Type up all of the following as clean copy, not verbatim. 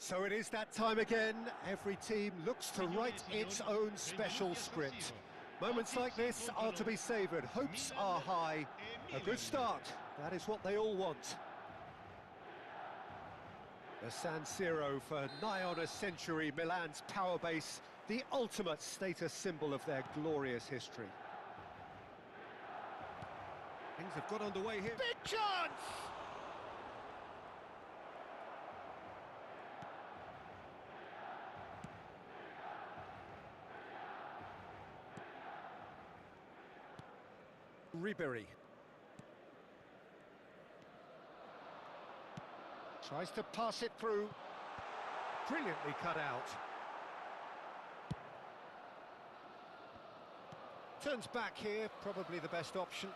So it is that time again. Every team looks to write its own special script. Moments like this are to be savoured. Hopes are high. A good start. That is what they all want. The San Siro for nigh on a century, Milan's power base, the ultimate status symbol of their glorious history. Things have got underway here. Big chance! Ribery. Tries to pass it through. Brilliantly cut out. Turns back here, probably the best option.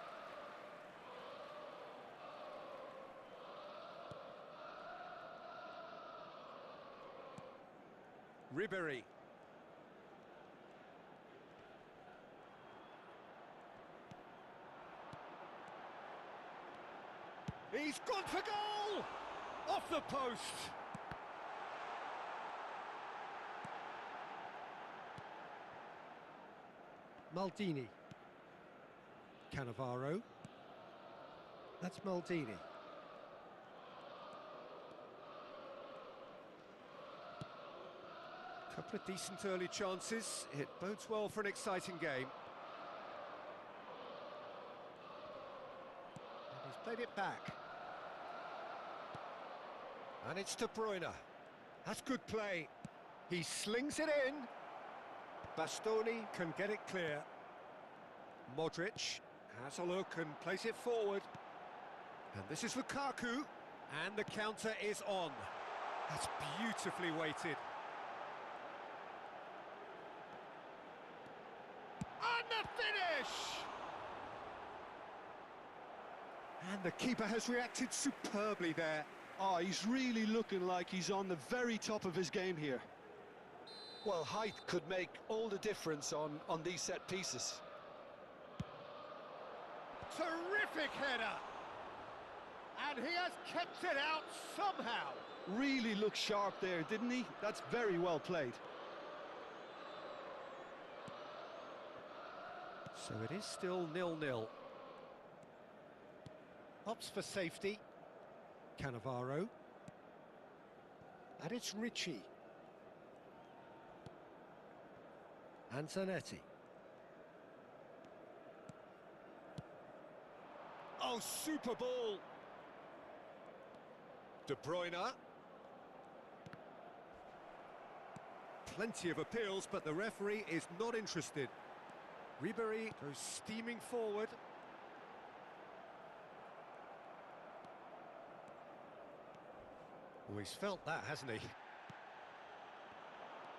Ribery. He's gone for goal! Off the post! Maldini. Cannavaro. That's Maldini. Couple of decent early chances. It bodes well for an exciting game. And he's played it back. And it's Terbaru. That's good play. He slings it in. Bastoni can get it clear. Modric has a look and plays it forward. And this is Lukaku. And the counter is on. That's beautifully weighted. And the finish! And the keeper has reacted superbly there. Oh, he's really looking like he's on the very top of his game here. Well, height could make all the difference on these set pieces. Terrific header! And he has kept it out somehow. Really looked sharp there, didn't he? That's very well played. So it is still 0-0. Opts for safety. Cannavaro. And it's Ricci. And Zanetti. Oh, super ball! De Bruyne. Plenty of appeals, but the referee is not interested. Ribery goes steaming forward. Oh, he's felt that, hasn't he?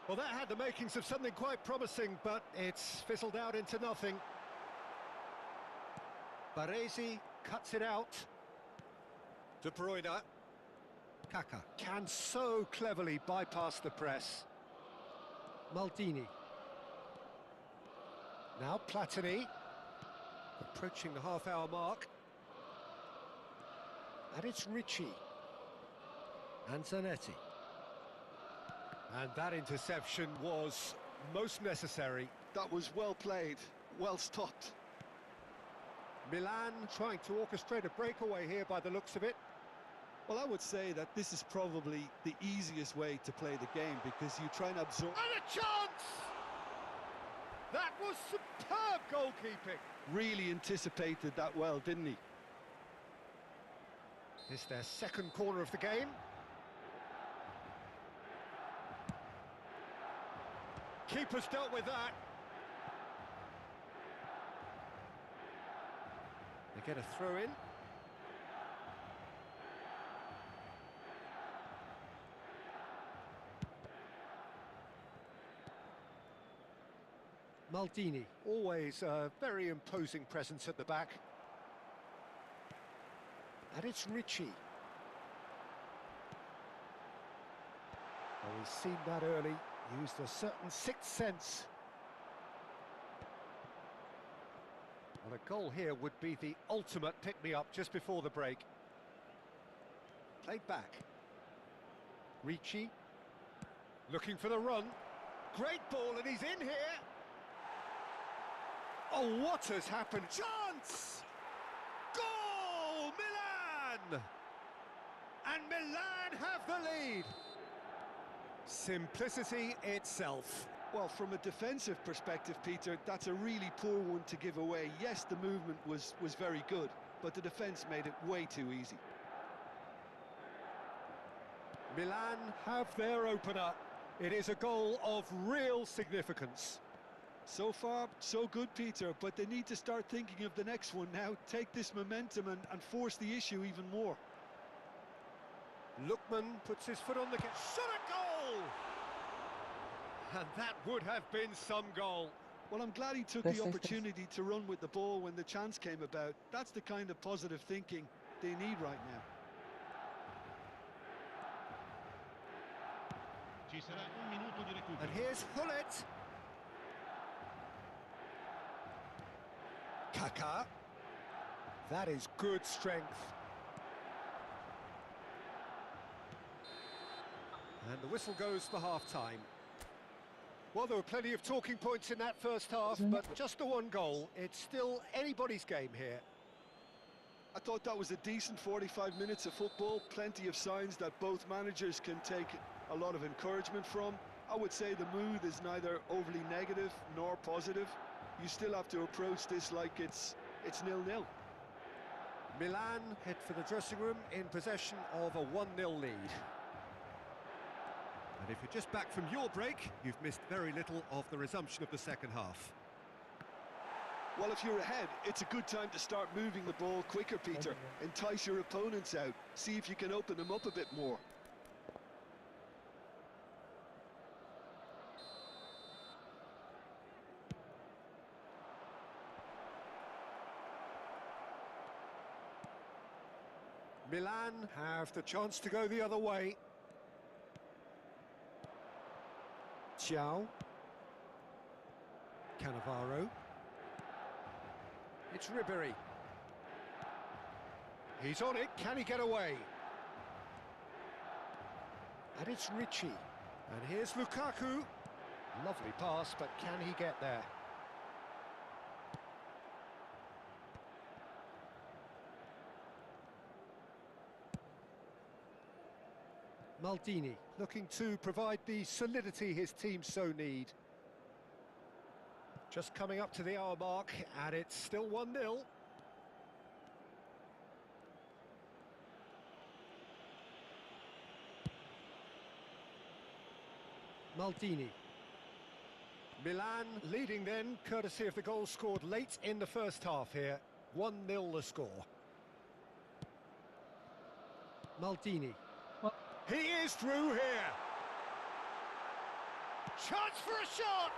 Well, that had the makings of something quite promising, but it's fizzled out into nothing. Baresi cuts it out. De Bruyne. Kaka can so cleverly bypass the press. Maldini. Now Platini. Approaching the half-hour mark. And it's Ricci. And Zanetti. And that interception was most necessary. That was well played, well stopped. Milan trying to orchestrate a breakaway here by the looks of it. Well, I would say that this is probably the easiest way to play the game because you try and absorb... And a chance! That was superb goalkeeping. Really anticipated that well, didn't he? It's their second corner of the game. Keeper's dealt with that. They get a throw in. Maldini, always a very imposing presence at the back. And it's Ricci. Oh, he's seen that early. Used a certain sixth sense. Well, a goal here would be the ultimate pick-me-up just before the break. Played back. Ricci. Looking for the run. Great ball, and he's in here. Oh, what has happened? Chance! Goal! Milan! And Milan have the lead. Simplicity itself. Well, from a defensive perspective, Peter, that's a really poor one to give away. Yes, the movement was very good, but the defence made it way too easy. Milan have their opener. It is a goal of real significance. So far, so good, Peter, but they need to start thinking of the next one now. Take this momentum and force the issue even more. Lookman puts his foot on the gas. Shot a goal! And that would have been some goal. Well, I'm glad he took the opportunity to run with the ball when the chance came about. That's the kind of positive thinking they need right now. And here's Hullet. Kaka. That is good strength. And the whistle goes for half-time. Well, there were plenty of talking points in that first half, but just the one goal. It's still anybody's game here. I thought that was a decent 45 minutes of football. Plenty of signs that both managers can take a lot of encouragement from. I would say the mood is neither overly negative nor positive. You still have to approach this like it's 0-0. Milan head for the dressing room in possession of a 1-0 lead. And if you're just back from your break, you've missed very little of the resumption of the second half. Well, if you're ahead, it's a good time to start moving the ball quicker, Peter. Entice your opponents out. See if you can open them up a bit more. Milan have the chance to go the other way. Ciao. Cannavaro. It's Ribery. He's on it. Can he get away? And it's Ricci. And here's Lukaku. Lovely pass, but can he get there? Maldini looking to provide the solidity his team so need. Just coming up to the hour mark, and it's still 1-0. Maldini. Milan leading then, courtesy of the goal scored late in the first half here. 1-0 the score. Maldini. He is through here. Chance for a shot!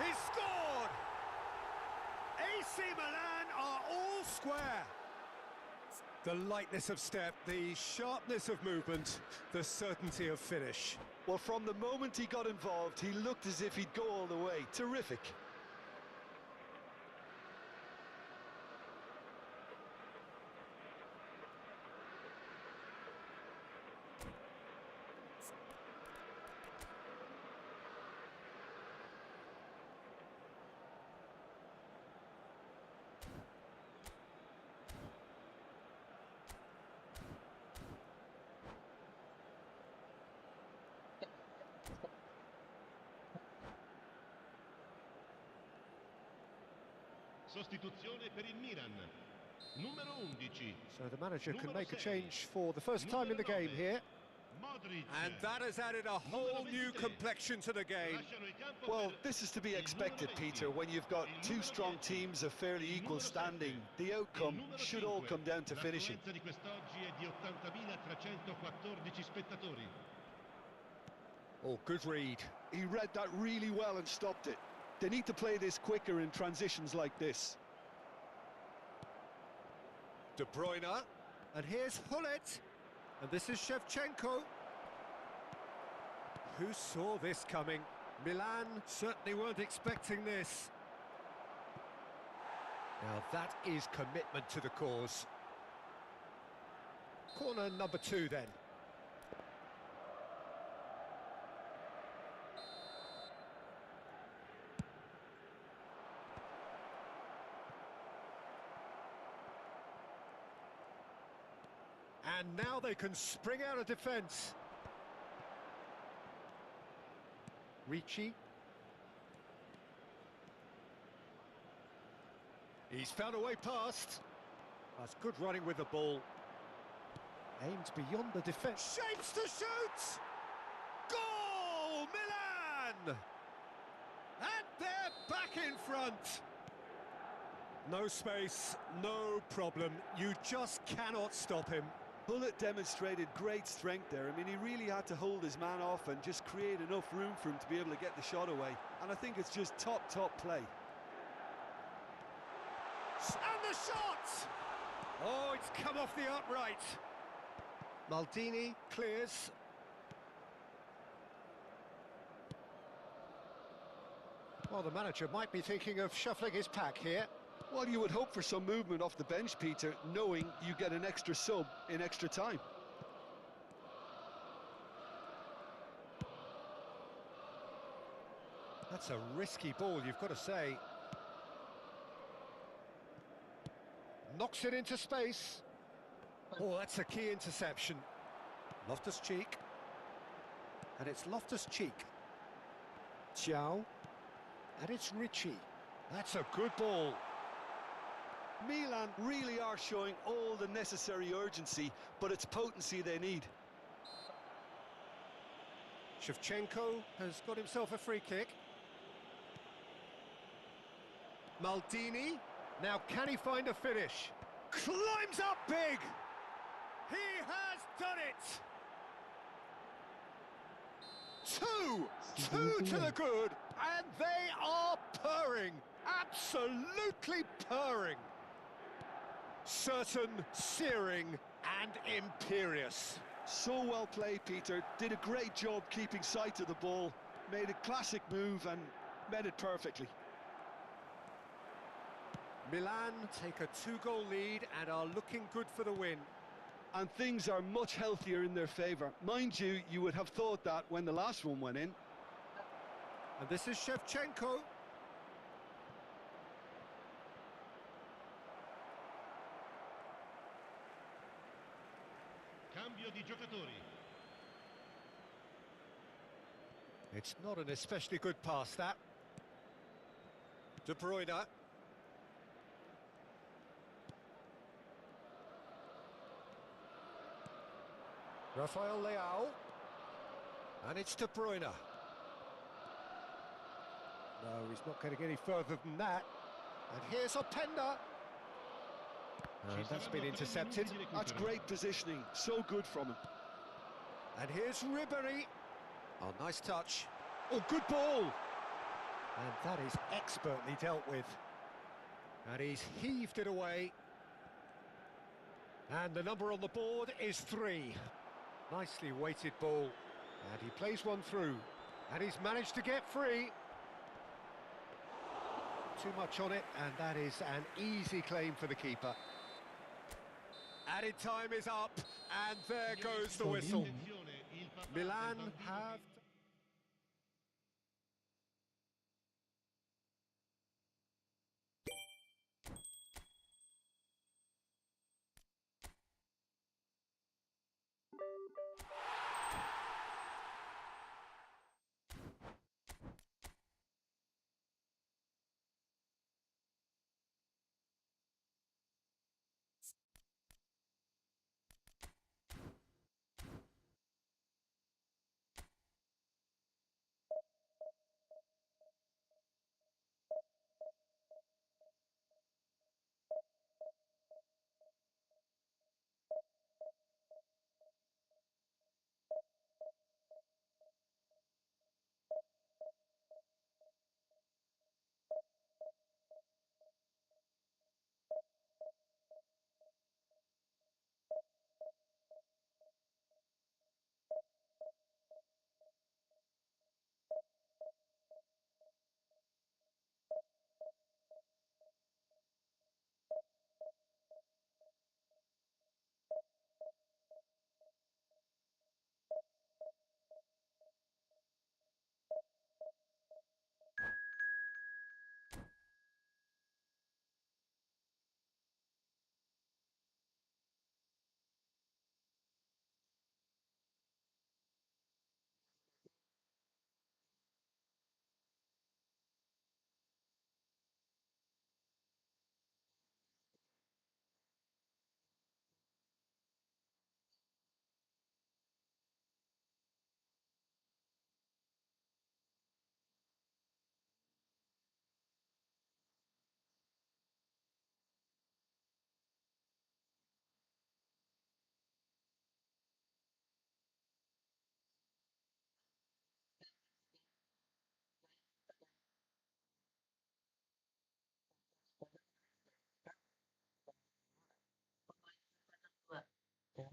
He's scored! AC Milan are all square. The lightness of step, the sharpness of movement, the certainty of finish. Well, from the moment he got involved, he looked as if he'd go all the way. Terrific. Sostituzione per il Milan. Numero 11. So the manager can make a change for the first time in the game here. And that has added a whole new complexion to the game. Well, this is to be expected, Peter, when you've got two strong teams of fairly equal standing. The outcome should all come down to finishing. Oh, good read. He read that really well and stopped it. They need to play this quicker in transitions like this. De Bruyne. And here's Hullet. And this is Shevchenko. Who saw this coming? Milan certainly weren't expecting this. Now that is commitment to the cause. Corner number 2 then. And now they can spring out of defence. Ricci. He's found a way past. That's good running with the ball. Aims beyond the defence. Shapes to shoot! Goal! Milan! And they're back in front. No space, no problem. You just cannot stop him. Bullet demonstrated great strength there. I mean, he really had to hold his man off and just create enough room for him to be able to get the shot away. And I think it's just top play. And the shot! Oh, it's come off the upright. Maldini clears. Well, the manager might be thinking of shuffling his pack here. Well, you would hope for some movement off the bench, Peter, knowing you get an extra sub in extra time. That's a risky ball, you've got to say. Knocks it into space. Oh, that's a key interception. Loftus-Cheek. And it's Loftus-Cheek. Ciao. And it's Ricci. That's a good ball. Milan really are showing all the necessary urgency, but it's potency they need. Shevchenko has got himself a free kick. Maldini. Now can he find a finish? Climbs up big! He has done it! Two to the good, and they are purring. Absolutely purring. Certain, searing, and imperious. So well played, Peter. Did a great job keeping sight of the ball. Made a classic move and met it perfectly. Milan take a 2-goal lead and are looking good for the win. And things are much healthier in their favour. Mind you, you would have thought that when the last one went in. And this is Shevchenko. Cambio di giocatori. It's not an especially good pass, that. De Bruyne. Rafael Leao. And it's De Bruyne. No, he's not going to get any further than that. And here's Openda. And that's been intercepted. That's great positioning. So good from him. And here's Ribery. Oh, nice touch. Oh, good ball. And that is expertly dealt with. And he's heaved it away. And the number on the board is 3. Nicely weighted ball. And he plays one through. And he's managed to get free. Too much on it, and that is an easy claim for the keeper. Added time is up, and there goes the whistle. Milan have...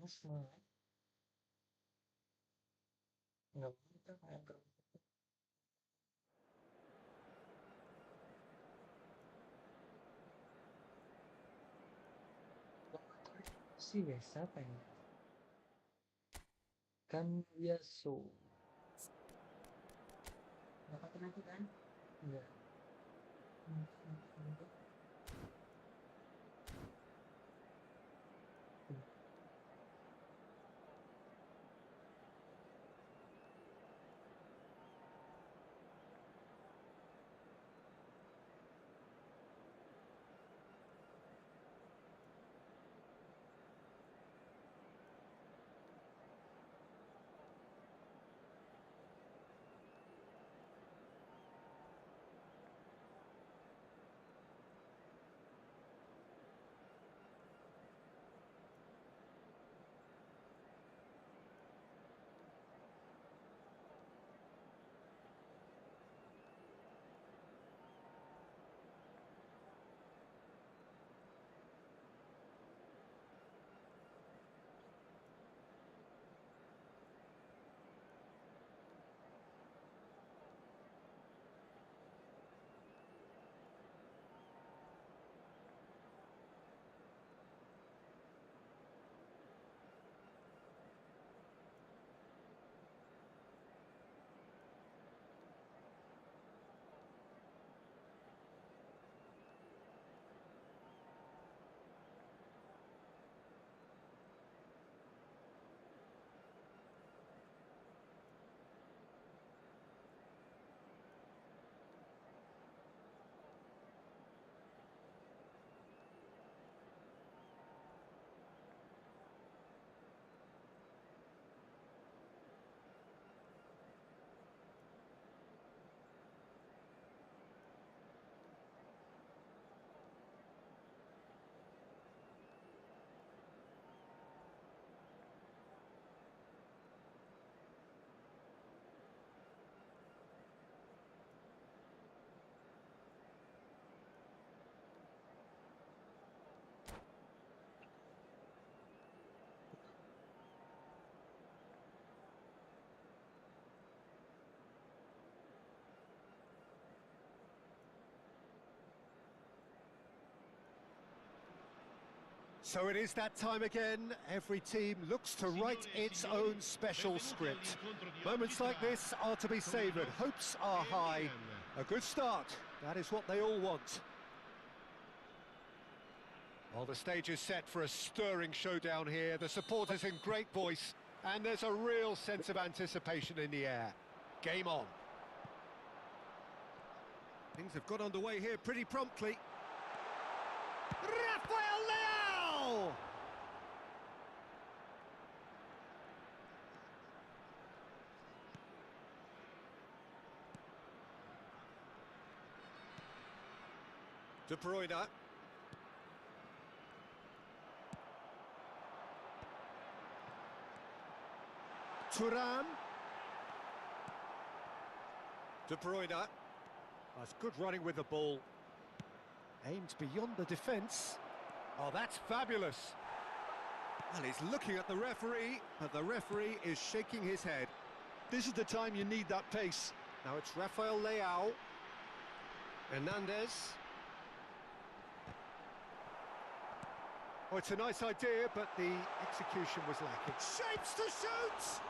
semangat. Nggak kita kayak sih biasa pengen kan biasa nggak pakai nanti kan nggak nanti. So it is that time again. Every team looks to write its own special script. Moments like this are to be savoured. Hopes are high. A good start. That is what they all want. Well, the stage is set for a stirring showdown here. The supporters in great voice, and there's a real sense of anticipation in the air. Game on. Things have got underway here pretty promptly. Rafael Leao! De Bruyne. Thuram. De Bruyne. That's good running with the ball. Aimed beyond the defence. Oh, that's fabulous. Well, he's looking at the referee, but the referee is shaking his head. This is the time you need that pace. Now it's Rafael Leao. Hernandez. Oh, it's a nice idea, but the execution was lacking. Shapes to shoot!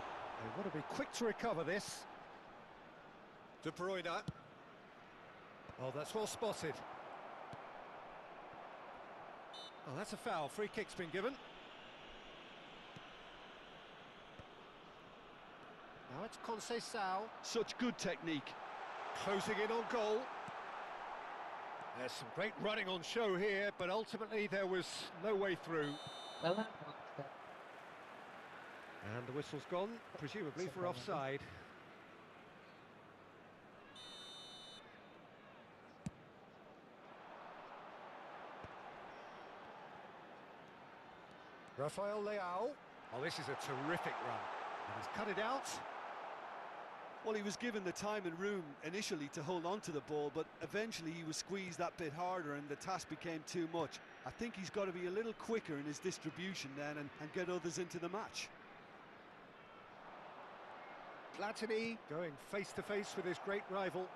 They want to be quick to recover this. De Bruyne. Oh, that's well spotted. Oh, that's a foul. Free kick's been given. Now it's Conceição. Such good technique. Closing in on goal. There's some great running on show here, but ultimately there was no way through. Lama And the whistle's gone, presumably for offside. Rafael Leao. Oh, this is a terrific run. And he's cut it out. Well, he was given the time and room initially to hold on to the ball, but eventually he was squeezed that bit harder and the task became too much. I think he's got to be a little quicker in his distribution then and get others into the match. Platini going face-to-face with his great rival.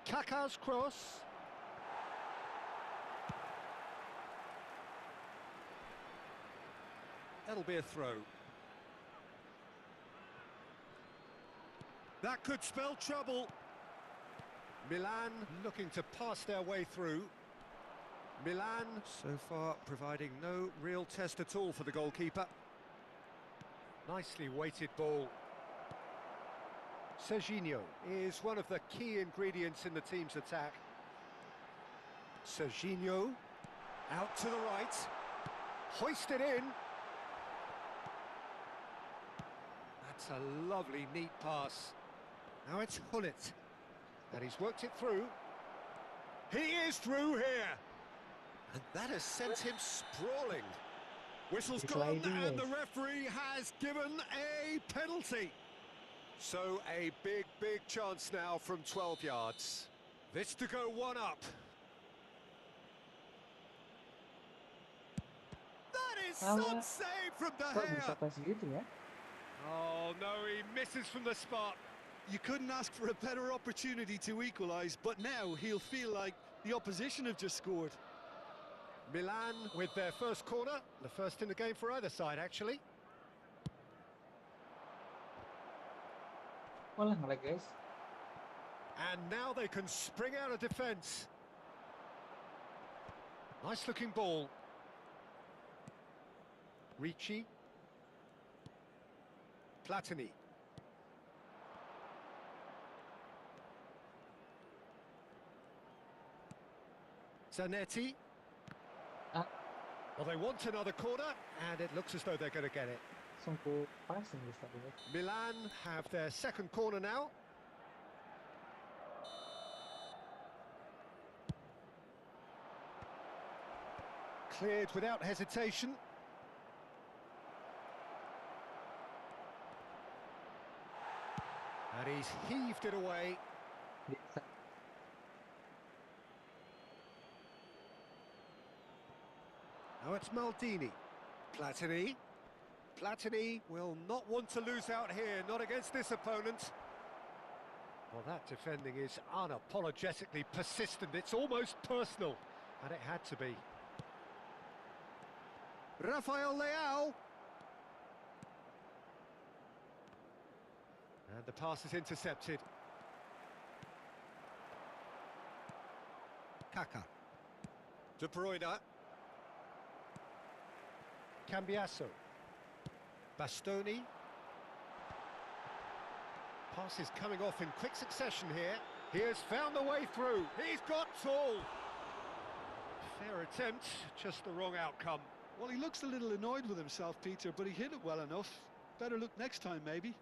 Kaka's cross. That'll be a throw. That could spell trouble. Milan looking to pass their way through. Milan so far providing no real test at all for the goalkeeper. Nicely weighted ball. Serginho is one of the key ingredients in the team's attack. Serginho out to the right. Hoisted in. That's a lovely, neat pass. Now it's Hullet. And he's worked it through. He is through here. And that has sent him sprawling. Whistle's gone and the referee has given a penalty. So a big, big chance now from 12 yards. This to go one up. That is some save from De Kok bisa Gea. pas gitu ya? Oh no, he misses from the spot. You couldn't ask for a better opportunity to equalise, but now he'll feel like the opposition have just scored. Milan with their first corner, the first in the game for either side actually. Malah ngelag guys. And now they can spring out of defence. Nice looking ball. Ricci. Platini. Zanetti. Well, they want another corner, and it looks as though they're going to get it. Langsung ku passing guys tadi guys. Milan have their second corner now. Cleared without hesitation. And he's heaved it away. Biasa. Now it's Maldini. Platini. Platini will not want to lose out here, not against this opponent. Well, that defending is unapologetically persistent. It's almost personal, and it had to be. Rafael Leao. And the pass is intercepted. Kaka. De Bruyne. Cambiasso. Bastoni. Pass is coming off in quick succession here. He has found the way through. He's got tall. Fair attempt, just the wrong outcome. Well, he looks a little annoyed with himself, Peter, but he hit it well enough. Better look next time, maybe.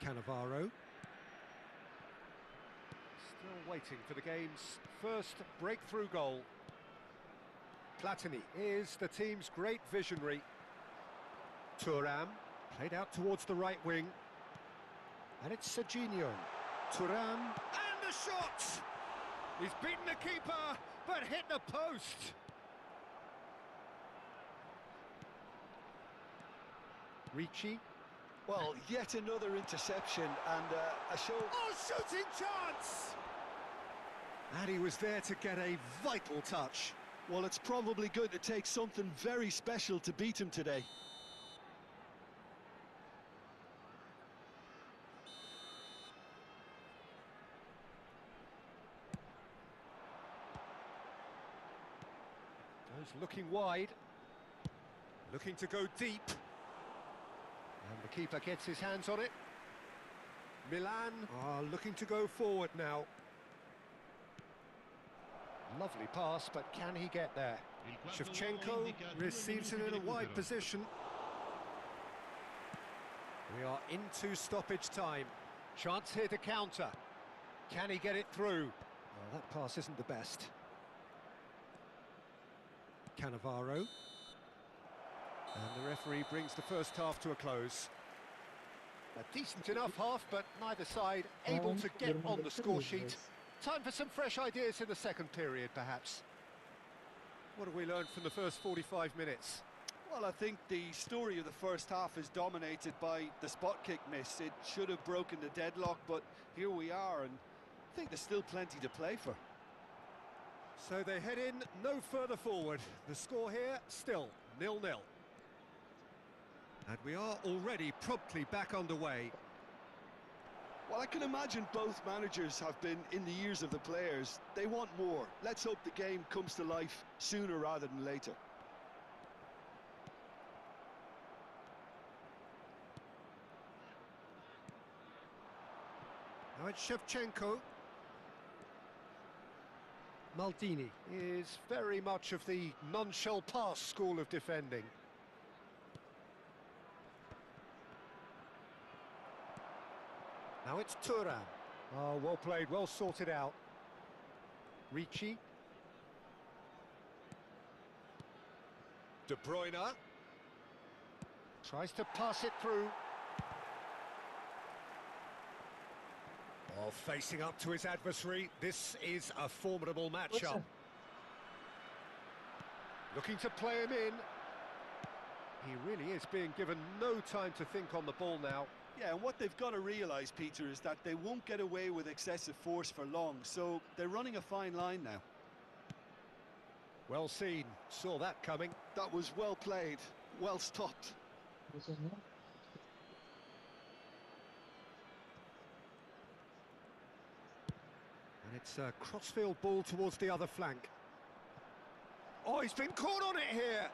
Cannavaro. Still waiting for the game's first breakthrough goal. Platini is the team's great visionary. Thuram played out towards the right wing. And it's Serginho. Thuram, and the shot! He's beaten the keeper, but hit the post. Ricci. Well, yet another interception and a show... Oh, shooting chance! And he was there to get a vital touch. Well, it's probably going to take something very special to beat him today. Goes looking wide. Looking to go deep. And the keeper gets his hands on it. Milan are looking to go forward now. Lovely pass, but can he get there? Shevchenko receives it in a wide position. We are into stoppage time. Chance here to counter. Can he get it through? Well, that pass isn't the best. Cannavaro. And the referee brings the first half to a close. A decent enough half, but neither side able to get on the score sheet. Time for some fresh ideas in the second period, perhaps. What have we learned from the first 45 minutes? Well, I think the story of the first half is dominated by the spot kick miss. It should have broken the deadlock, but here we are, and I think there's still plenty to play for. So they head in no further forward. The score here, still 0-0. And we are already promptly back underway. Well, I can imagine both managers have been in the ears of the players. They want more. Let's hope the game comes to life sooner rather than later. Now it's Shevchenko. Maldini is very much of the none-shall-pass school of defending. Now it's Thuram. Oh, well played, well sorted out. Ricci. De Bruyne. Tries to pass it through. Oh, facing up to his adversary. This is a formidable matchup. Looking to play him in. He really is being given no time to think on the ball now. Yeah, and what they've got to realise, Peter, is that they won't get away with excessive force for long, so they're running a fine line now. Well seen, saw that coming. That was well played, well stopped. And it's a crossfield ball towards the other flank. Oh, he's been caught on it here.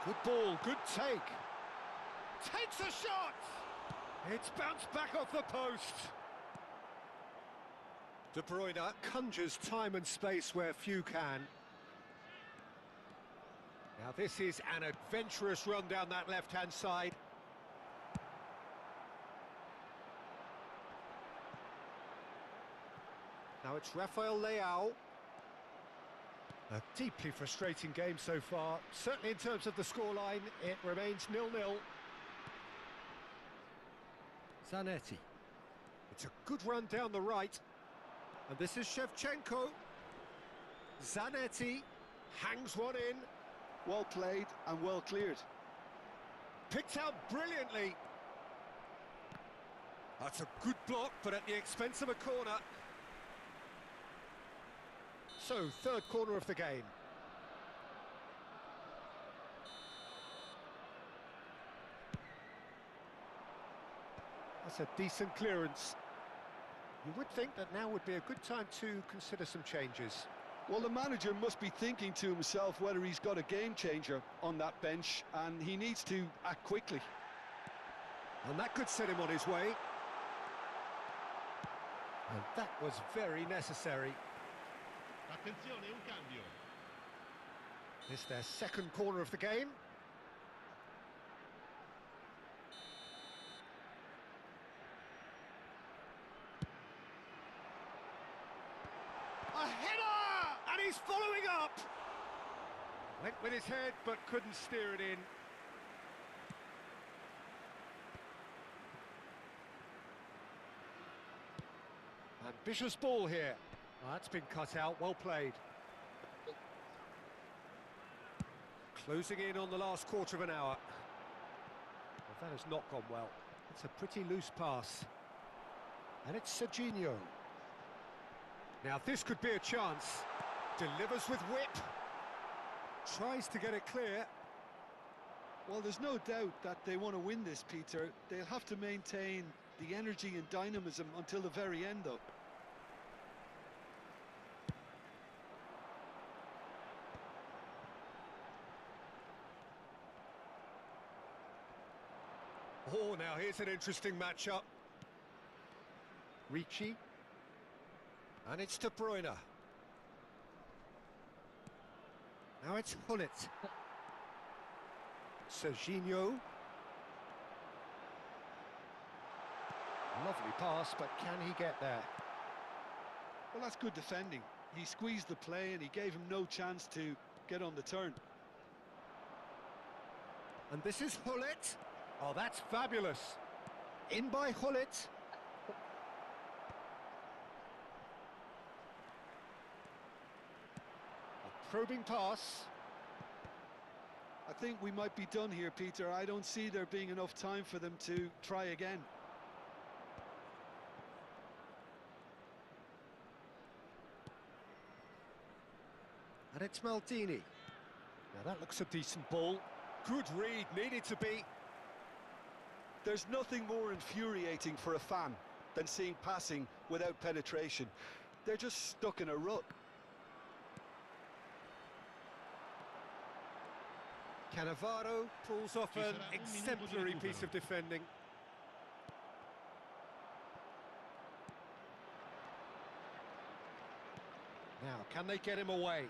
Good ball, good take. Takes a shot! It's bounced back off the post. De Bruyne conjures time and space where few can. Now this is an adventurous run down that left-hand side. Now it's Rafael Leao. A deeply frustrating game so far. Certainly in terms of the scoreline, it remains 0-0. Zanetti. It's a good run down the right. And this is Shevchenko. Zanetti hangs one in. Well played and well cleared. Picked out brilliantly. That's a good block, but at the expense of a corner. So, third corner of the game. That's a decent clearance. You would think that now would be a good time to consider some changes. Well, the manager must be thinking to himself whether he's got a game changer on that bench, and he needs to act quickly. And that could set him on his way. And that was very necessary. Attenzione, un cambio. It's their second corner of the game. A header! And he's following up! Went with his head, but couldn't steer it in. Ambitious ball here. Oh, that's been cut out, well played. Closing in on the last quarter of an hour. Well, that has not gone well. It's a pretty loose pass. And it's Serginho. Now this could be a chance. Delivers with whip. Tries to get it clear. Well, there's no doubt that they want to win this, Peter. They'll have to maintain the energy and dynamism until the very end, though. Oh, now here's an interesting matchup. Ricci. And it's De Bruyne. Now it's Hullet. Serginho. Lovely pass, but can he get there? Well, that's good defending. He squeezed the play and he gave him no chance to get on the turn. And this is Hullet. Oh, that's fabulous. In by Hullet. A probing pass. I think we might be done here, Peter. I don't see there being enough time for them to try again. And it's Maldini. Now that looks a decent ball. Good read, needed to be. There's nothing more infuriating for a fan than seeing passing without penetration. They're just stuck in a rut. Cannavaro pulls off an exemplary piece of defending. Now, can they get him away?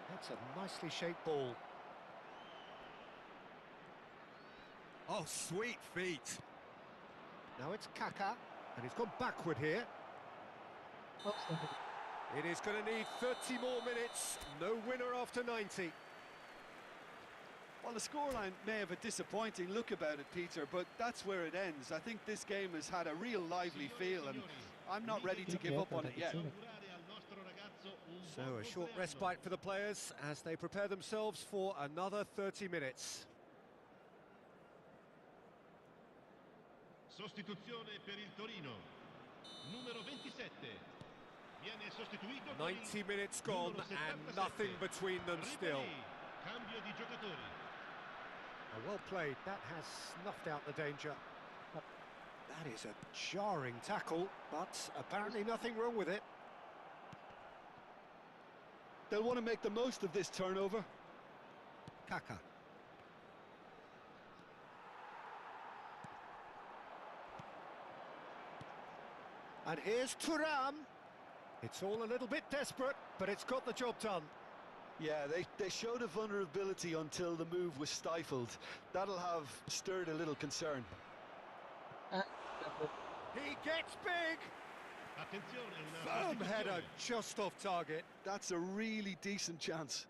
That's a nicely shaped ball. Oh, sweet feet. Now it's Kaka, and he's gone backward here. Oops, thank you. It is going to need 30 more minutes. No winner after 90. Well, the scoreline may have a disappointing look about it, Peter, but that's where it ends. I think this game has had a real lively feel, and I'm not ready to give up on it yet. So a short respite for the players as they prepare themselves for another 30 minutes. Sostituzione per il Torino. Numero 27. Viene sostituito 90 minutes gone and nothing between them still. Cambio di giocatori. Well played, that has snuffed out the danger. That is a jarring tackle, but apparently nothing wrong with it. They'll want to make the most of this turnover. Kaka. And here's Thuram. It's all a little bit desperate, but it's got the job done. Yeah, they showed a vulnerability until the move was stifled. That'll have stirred a little concern. He gets big. Firm header just off target. That's a really decent chance.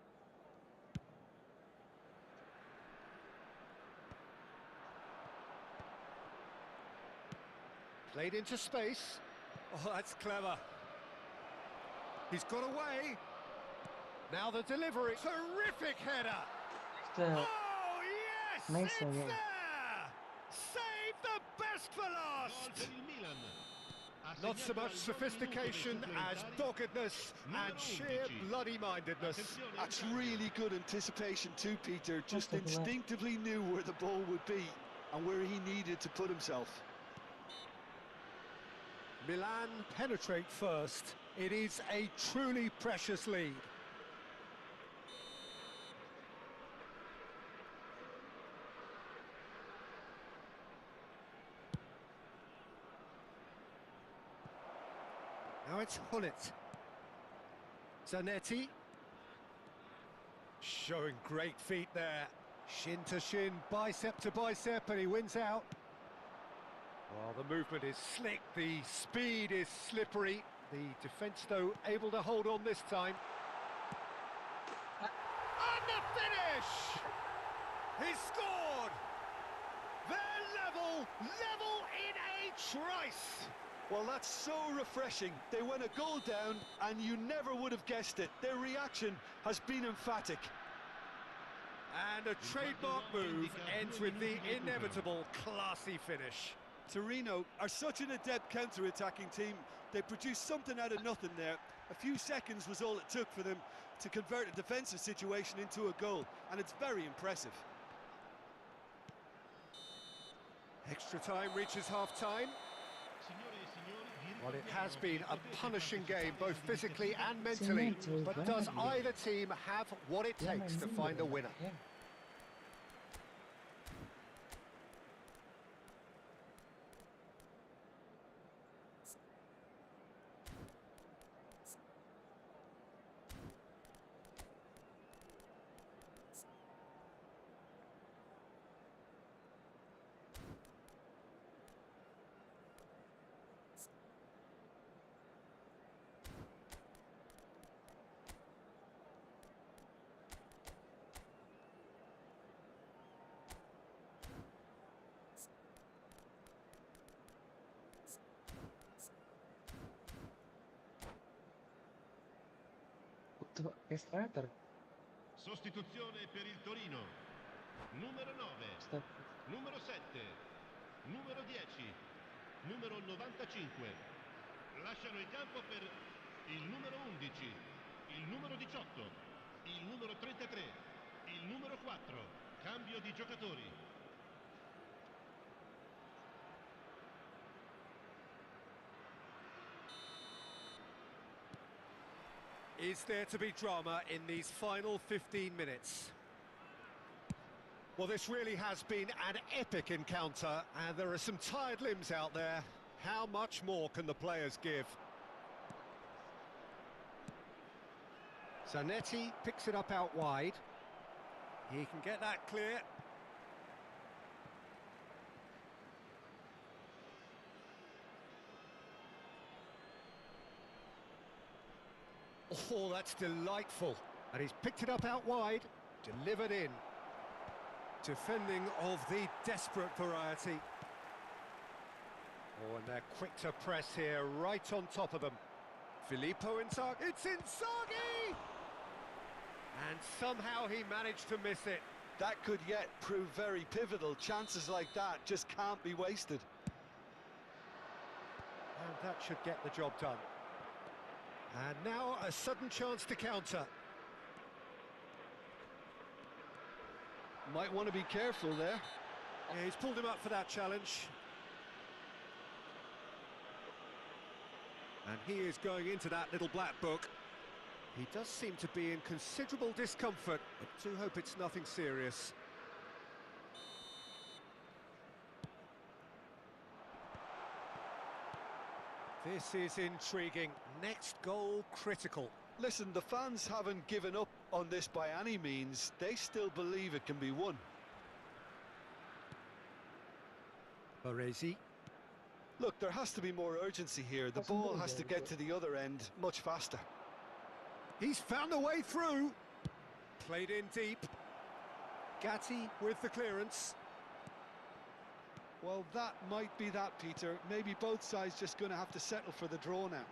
Played into space. Oh, that's clever. He's got away. Now the delivery. Terrific header. Oh, yes! Nice It's one, yeah. there! Save the best for last! Not so much sophistication as doggedness and sheer bloody-mindedness. That's really good anticipation too, Peter. Just instinctively knew where the ball would be and where he needed to put himself. Milan penetrate first. It is a truly precious lead. Now it's Hullet. Zanetti. Showing great feet there. Shin to shin, bicep to bicep, and he wins out. Well, the movement is slick, the speed is slippery. The defence, though, able to hold on this time. And the finish! He scored! They're level in a trice! Well, that's so refreshing. They went a goal down, and you never would have guessed it. Their reaction has been emphatic. And a trademark move ends with the inevitable classy finish. Torino are such an adept counter-attacking team. They produced something out of nothing there. A few seconds was all it took for them to convert a defensive situation into a goal, and it's very impressive. Extra time reaches half-time. Well, it has been a punishing game, both physically and mentally. But does either team have what it takes to find a winner? che striker. Sostituzione per il Torino. Numero 9, numero 7, numero 10, numero 95. Lasciano il campo per il numero 11, il numero 18, il numero 33, il numero 4. Cambio di giocatori. Is there to be drama in these final 15 minutes? Well, this really has been an epic encounter, and there are some tired limbs out there. How much more can the players give? Zanetti picks it up out wide. He can get that clear. Oh, that's delightful. And he's picked it up out wide, delivered in. Defending of the desperate variety. Oh, and they're quick to press here, right on top of them. Filippo Inzaghi, it's Inzaghi! And somehow he managed to miss it. That could yet prove very pivotal. Chances like that just can't be wasted. And that should get the job done. And now a sudden chance to counter. Might want to be careful there. Yeah, he's pulled him up for that challenge. And he is going into that little black book. He does seem to be in considerable discomfort, but I do hope it's nothing serious. This is intriguing. Next goal critical. Listen, the fans haven't given up on this by any means. They still believe it can be won. Baresi. Look, there has to be more urgency here. The ball has to get to the other end much faster. He's found a way through. Played in deep. Gatti with the clearance. Well, that might be that, Peter. Maybe both sides just going to have to settle for the draw now.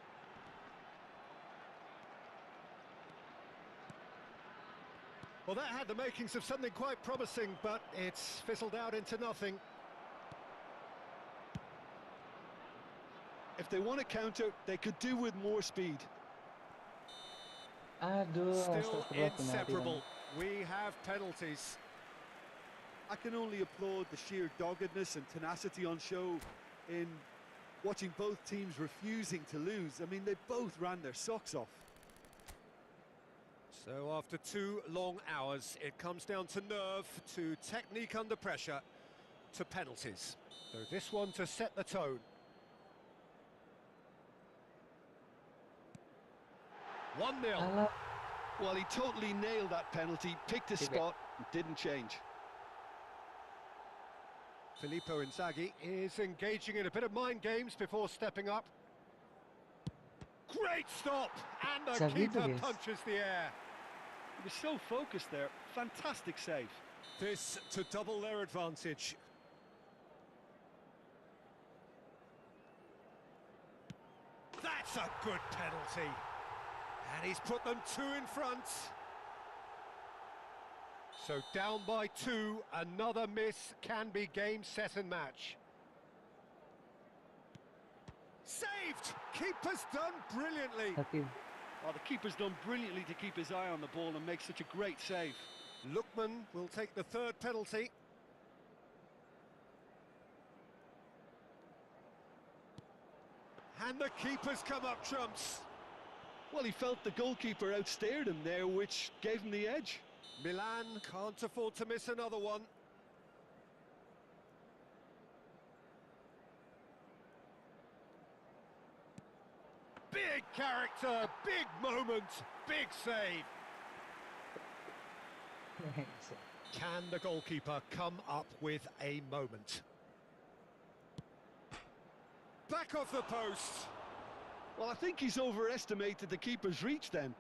Well, that had the makings of something quite promising, but it's fizzled out into nothing. If they want to counter, they could do with more speed. Aduh, Still astagfirullah, inseparable. We have penalties. I can only applaud the sheer doggedness and tenacity on show in watching both teams refusing to lose. I mean, they both ran their socks off. So after 2 long hours, it comes down to nerve, to technique under pressure, to penalties. So this one to set the tone. 1-0. Well, he totally nailed that penalty, picked his spot, and didn't change. Filippo Inzaghi is engaging in a bit of mind games before stepping up. Great stop! And the keeper punches the air. He was so focused there. Fantastic save. This to double their advantage. That's a good penalty. And he's put them 2 in front. So down by 2, another miss can be game, set and match. Saved! Keeper's done brilliantly. Oh, the keeper's done brilliantly to keep his eye on the ball and make such a great save. Lookman will take the 3rd penalty. And the keeper's come up trumps. Well, he felt the goalkeeper outstared him there, which gave him the edge. Milan can't afford to miss another one. Big character, big moment, big save. Can the goalkeeper come up with a moment? Back off the post. Well, I think he's overestimated the keeper's reach then.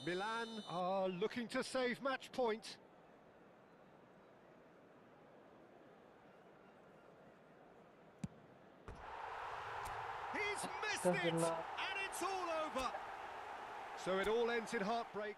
Milan are looking to save match point. He's missed it, and it's all over. So it all ends in heartbreak.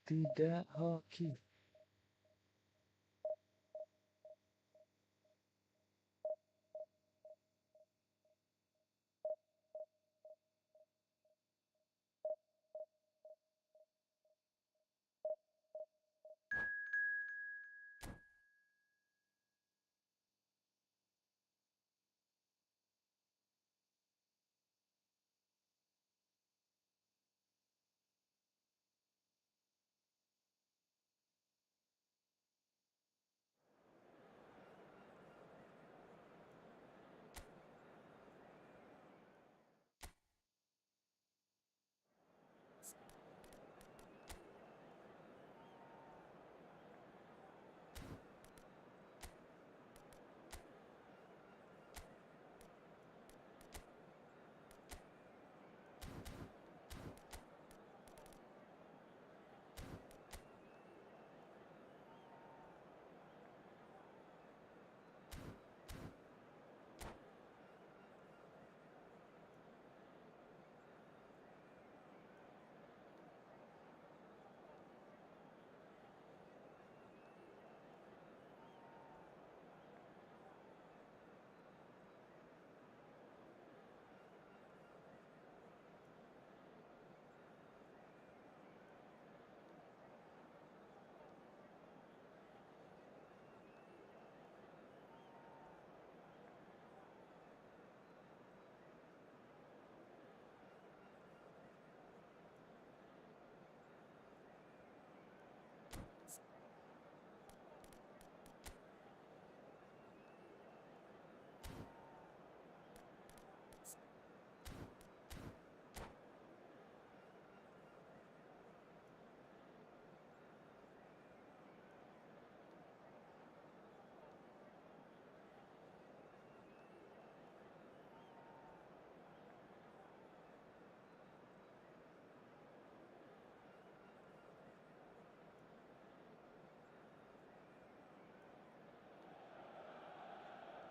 Tidak hoki.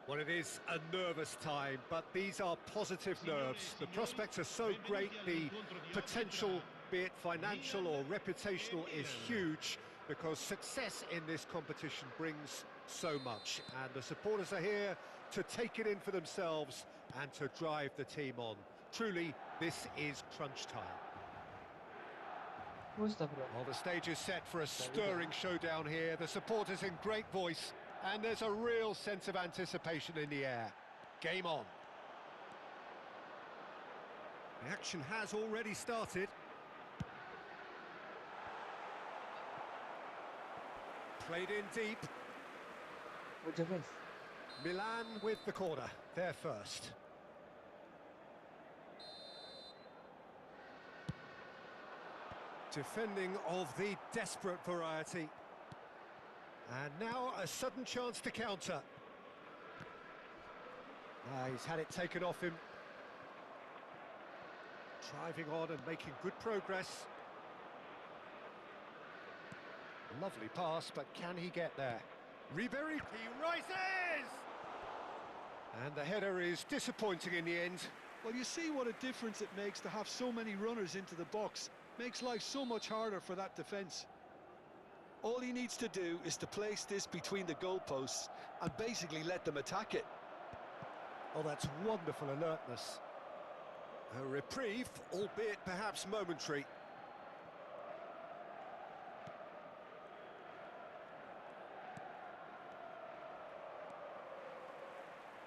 Well, it is a nervous time, but these are positive nerves. The prospects are so great, the potential, be it financial or reputational, is huge because success in this competition brings so much. And the supporters are here to take it in for themselves and to drive the team on. Truly, this is crunch time. Well, the stage is set for a stirring showdown here. The supporters in great voice, and there's a real sense of anticipation in the air. Game on. The action has already started. Played in deep. Milan with the corner. They're first. Defending of the desperate variety. And now a sudden chance to counter. He's had it taken off him. Driving on and making good progress. Lovely pass, but can he get there? Ribery, he rises! And the header is disappointing in the end. Well, you see what a difference it makes to have so many runners into the box. Makes life so much harder for that defence. All he needs to do is to place this between the goalposts and basically let them attack it. Oh, that's wonderful alertness. A reprieve, albeit perhaps momentary.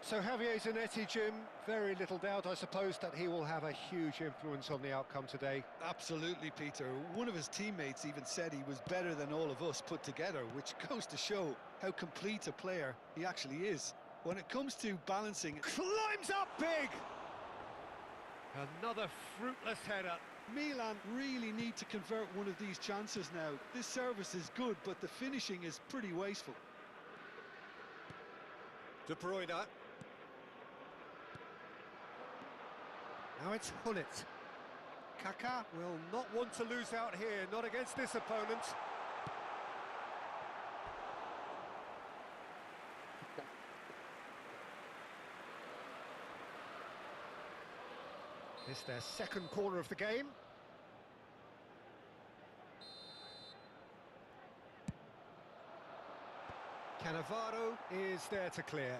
So Javier Zanetti, Jim, very little doubt, I suppose, that he will have a huge influence on the outcome today. Absolutely, Peter. One of his teammates even said he was better than all of us put together, which goes to show how complete a player he actually is. When it comes to balancing... Climbs up big! Another fruitless header. Milan really need to convert one of these chances now. This service is good, but the finishing is pretty wasteful. De Bruyne. Now it's Hullet. Kaka will not want to lose out here, not against this opponent. It's their second corner of the game. Cannavaro is there to clear.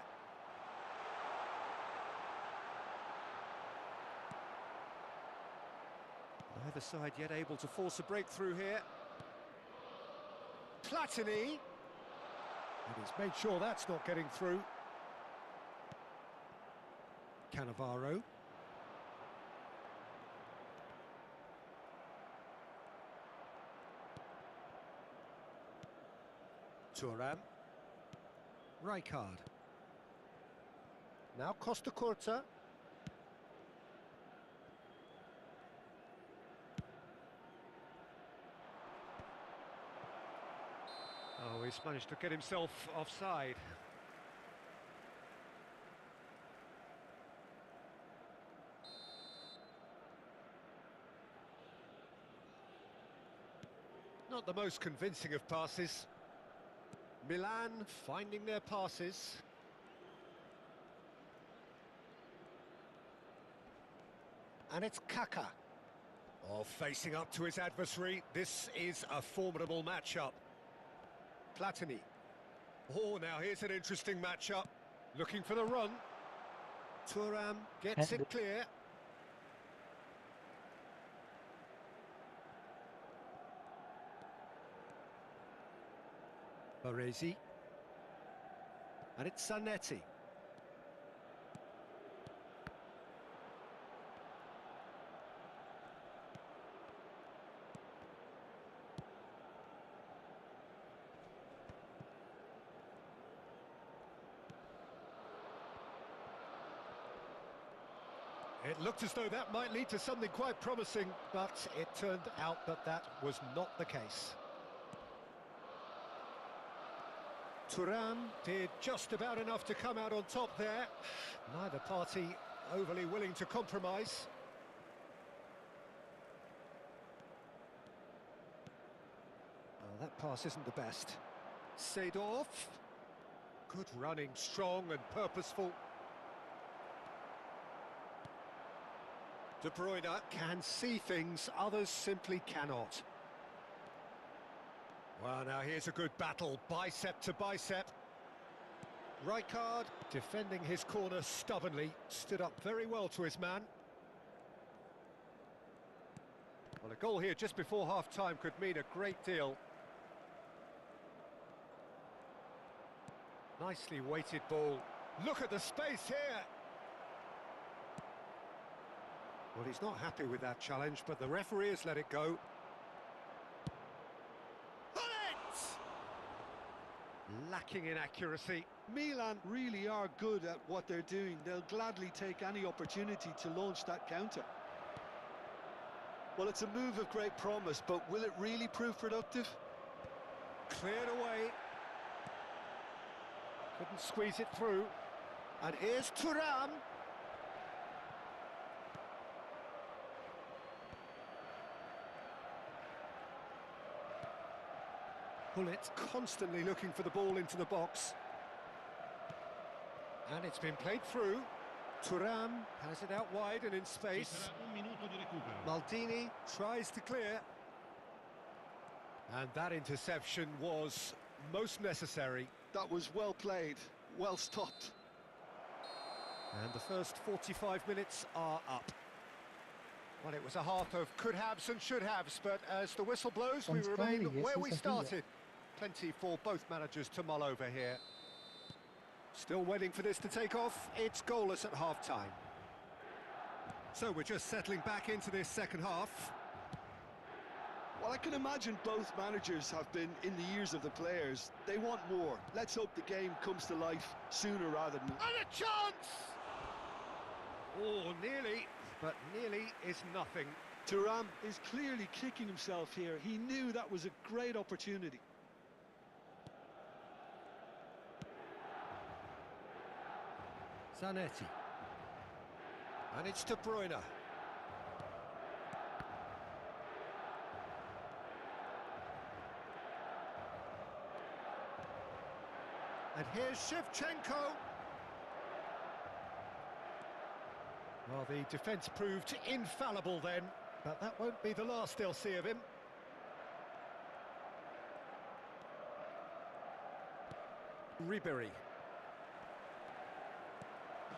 Neither side yet able to force a breakthrough here. Platini. And he's made sure that's not getting through. Cannavaro. Thuram. Rijkaard. Now Costa Curta. Oh, he's managed to get himself offside. Not the most convincing of passes. Milan finding their passes. And it's Kaka. Oh, facing up to his adversary. This is a formidable matchup. Platini. Oh, now here's an interesting matchup. Looking for the run. Thuram gets it clear. Baresi. And it's Zanetti. It looked as though that might lead to something quite promising, but it turned out that that was not the case. Thuram did just about enough to come out on top there. Neither party overly willing to compromise. Oh, that pass isn't the best. Seedorf. Good running, strong and purposeful. De Bruyne can see things others simply cannot. Well, now here's a good battle, bicep to bicep. Rijkaard defending his corner stubbornly, stood up very well to his man. Well, a goal here just before half-time could mean a great deal. Nicely weighted ball. Look at the space here. Well, he's not happy with that challenge, but the referee has let it go. Lacking in accuracy. Milan really are good at what they're doing. They'll gladly take any opportunity to launch that counter. Well, it's a move of great promise, but will it really prove productive? Cleared away. Couldn't squeeze it through. And here's Thuram. Hullet constantly looking for the ball into the box. And it's been played through. Thuram has it out wide and in space. Maldini tries to clear. And that interception was most necessary. That was well played, well stopped. And the first 45 minutes are up. Well, it was a half of could-haves and should-haves, but as the whistle blows, we remain where we started. Plenty for both managers to mull over here. Still waiting for this to take off. It's goalless at half-time. So we're just settling back into this second half. Well, I can imagine both managers have been in the ears of the players. They want more. Let's hope the game comes to life sooner rather than... And a chance! Oh, nearly, but nearly is nothing. Thuram is clearly kicking himself here. He knew that was a great opportunity. Zanetti. And it's Terbaru. And here's Shevchenko. Well, the defence proved infallible then, but that won't be the last they'll see of him. Ribery.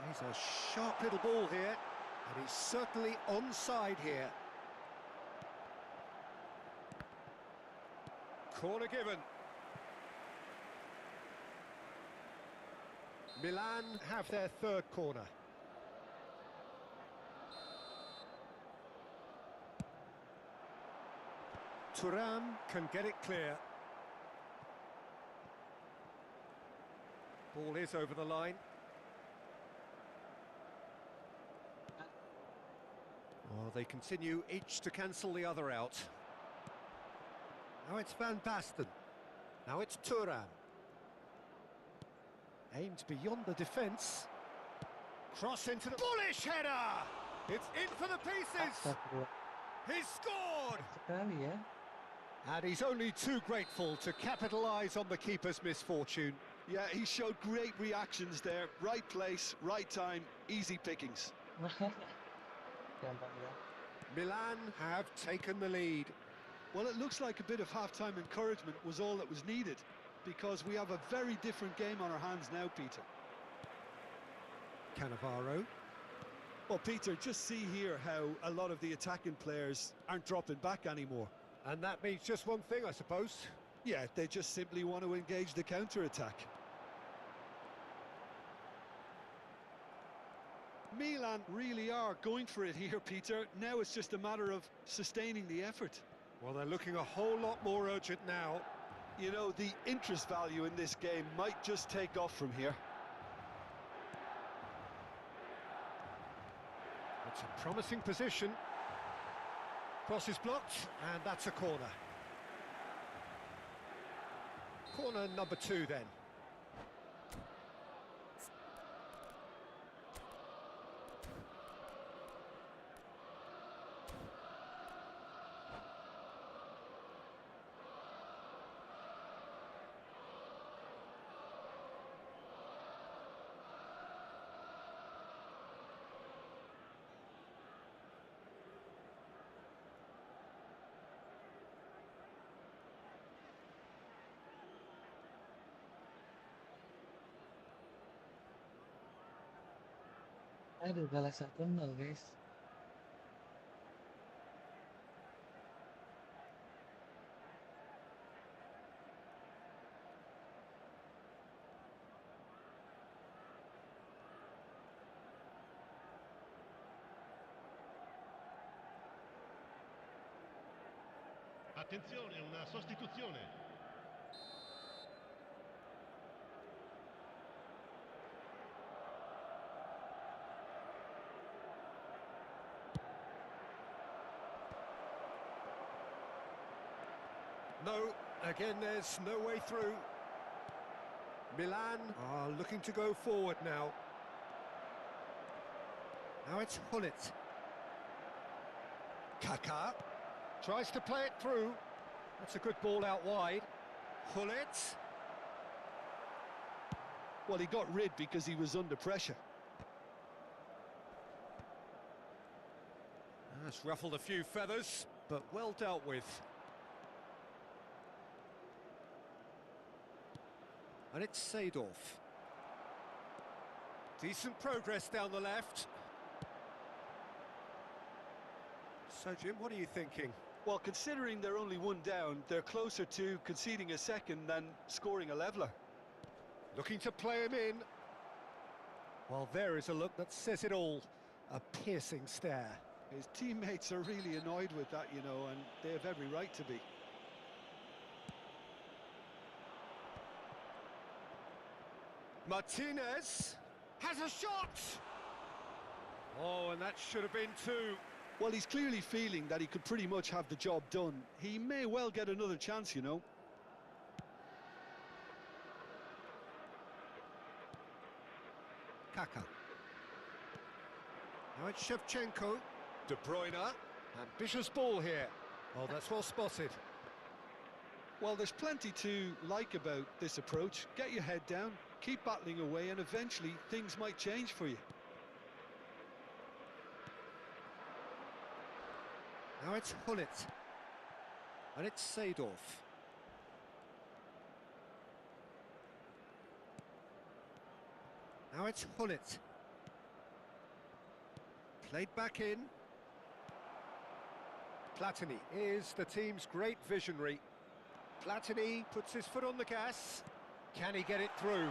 He's a sharp little ball here, and he's certainly onside here. Corner given. Milan have their third corner. Thuram can get it clear. Ball is over the line. Oh, they continue each to cancel the other out. Now it's Van Basten. Now it's Thuram. Aimed beyond the defence. Cross into the... bullish header! It's in for the pieces! He's scored! Sekali ya. And he's only too grateful to capitalise on the keeper's misfortune. Yeah, he showed great reactions there. Right place, right time, easy pickings. Gampang ya. Milan have taken the lead. Well, it looks like a bit of half-time encouragement was all that was needed, because we have a very different game on our hands now, Peter. Cannavaro. Well, Peter, just see here how a lot of the attacking players aren't dropping back anymore. And that means just one thing, I suppose. Yeah, they just simply want to engage the counter-attack. Milan really are going for it here, Peter. Now it's just a matter of sustaining the effort. Well, they're looking a whole lot more urgent now. You know, the interest value in this game might just take off from here. It's a promising position. Cross is blocked, and that's a corner. Corner number 2 then. Aduh, kalah 1-0 guys. Attenzione, una sostituzione. No, again there's no way through. Milan are looking to go forward now. Now it's Hullet. Kaka tries to play it through. That's a good ball out wide. Hullet. Well, he got rid because he was under pressure. That's ruffled a few feathers, but well dealt with. And it's Seedorf. Decent progress down the left. So, Jim, what are you thinking? Well, considering they're only one down, they're closer to conceding a second than scoring a leveller. Looking to play him in. Well, there is a look that says it all. A piercing stare. His teammates are really annoyed with that, you know, and they have every right to be. Martinez has a shot! Oh, and that should have been two. Well, he's clearly feeling that he could pretty much have the job done. He may well get another chance, you know. Kaka. Now it's Shevchenko. De Bruyne. Ambitious ball here. Oh, that's well spotted. Well, there's plenty to like about this approach. Get your head down, keep battling away, and eventually things might change for you. Now it's Hullet. And it's Seedorf. Now it's Hullet. Played back in. Platini is the team's great visionary. Platini puts his foot on the gas. Can he get it through?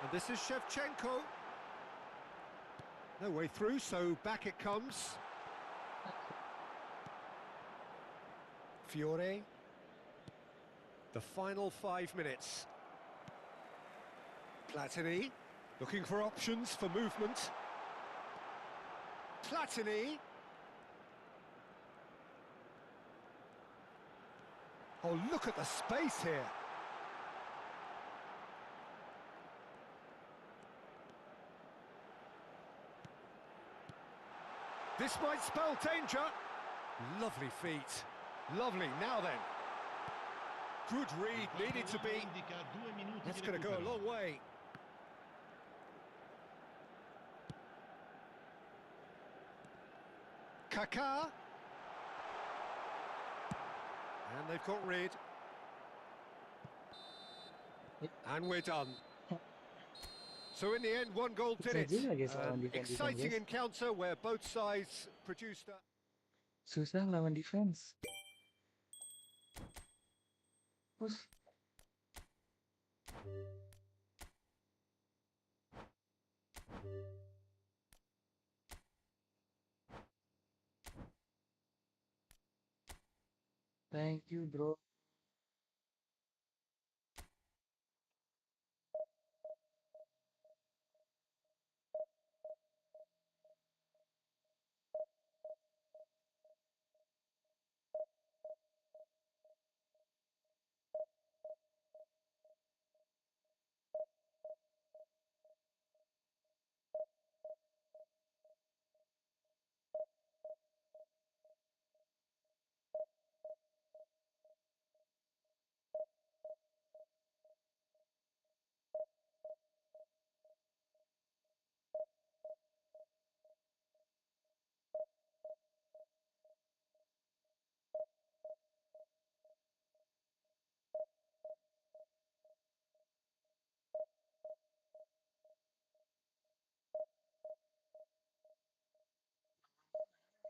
And this is Shevchenko. No way through, so back it comes. Fiore. The final 5 minutes. Platini, looking for options for movement. Platini. Oh, look at the space here. This might spell danger. Lovely feet. Lovely, now then. Good read, needed to be. That's going to go a long way. Kaka. And they've got rid. And we're done. So in the end, one goal did it. Susah juga guys lawan An defense exciting guys. encounter where both sides produced a... Susah lawan defense. Push. Thank you, bro.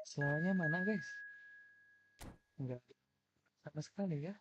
Selamanya mana guys? Enggak sama sekali ya.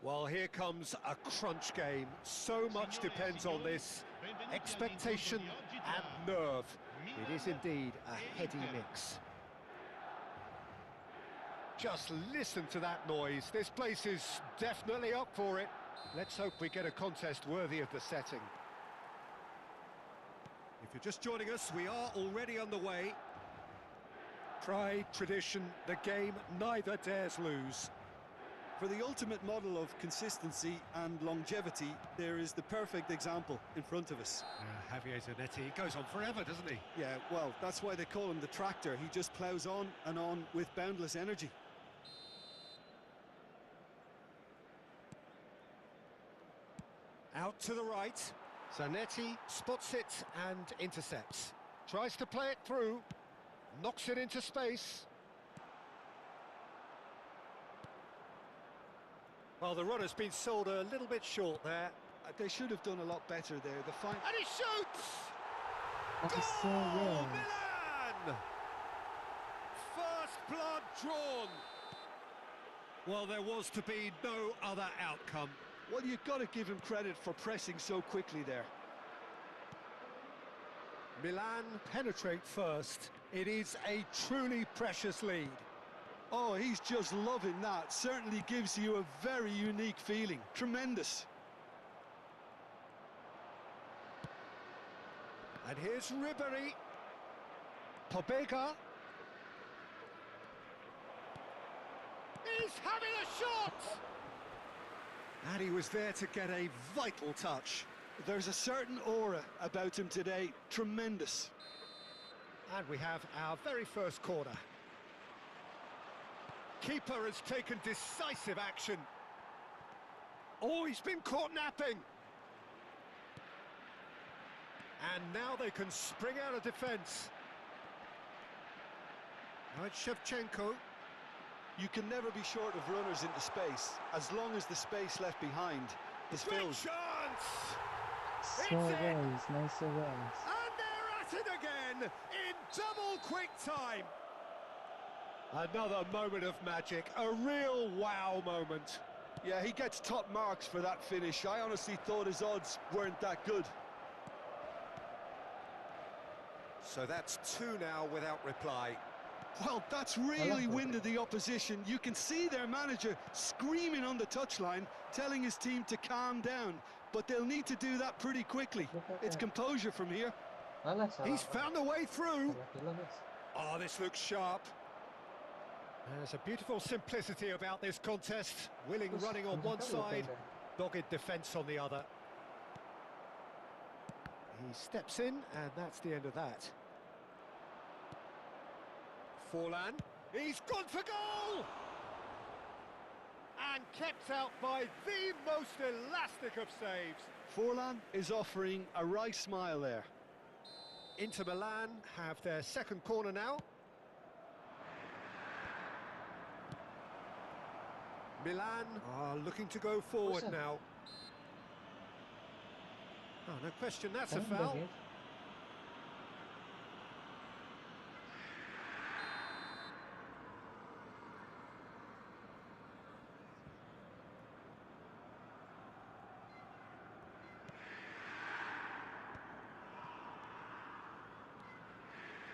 Well, here comes a crunch game. So much depends on this. Expectation and nerve. It is indeed a heady mix. Just listen to that noise. This place is definitely up for it. Let's hope we get a contest worthy of the setting. If you're just joining us, we are already underway. Pride, tradition, the game neither dares lose. For the ultimate model of consistency and longevity, there is the perfect example in front of us. Javier Zanetti goes on forever, doesn't he? Yeah, well, that's why they call him the tractor. He just ploughs on and on with boundless energy. Out to the right. Zanetti spots it and intercepts. Tries to play it through. Knocks it into space. Well, the runner's been sold a little bit short there. They should have done a lot better there. And he shoots! That is so Goal, weird. Milan! First blood drawn. Well, there was to be no other outcome. Well, you've got to give him credit for pressing so quickly there. Milan penetrate first. It is a truly precious lead. Oh, he's just loving that. Certainly gives you a very unique feeling. Tremendous. And here's Ribery. Pobega. He's having a shot! And he was there to get a vital touch. There's a certain aura about him today. Tremendous. And we have our very first corner. Keeper has taken decisive action. Oh, he's been caught napping. And now they can spring out of defence. Now it's Shevchenko. You can never be short of runners into space, as long as the space left behind is Great filled. chance! So It's it! well, nice so well. And they're at it again in double quick time. Another moment of magic, a real wow moment. Yeah, he gets top marks for that finish. I honestly thought his odds weren't that good. So that's two now without reply. Well, that's really winded the opposition. You can see their manager screaming on the touchline, telling his team to calm down. But they'll need to do that pretty quickly. It's composure from here. He's found a way through. Oh, this looks sharp. There's a beautiful simplicity about this contest. Willing running on one side, dogged defence on the other. He steps in, and that's the end of that. Forlan, he's gone for goal! And kept out by the most elastic of saves. Forlan is offering a right smile there. Inter Milan have their second corner now. Milan are looking to go forward now. Oh, no question, that's a foul.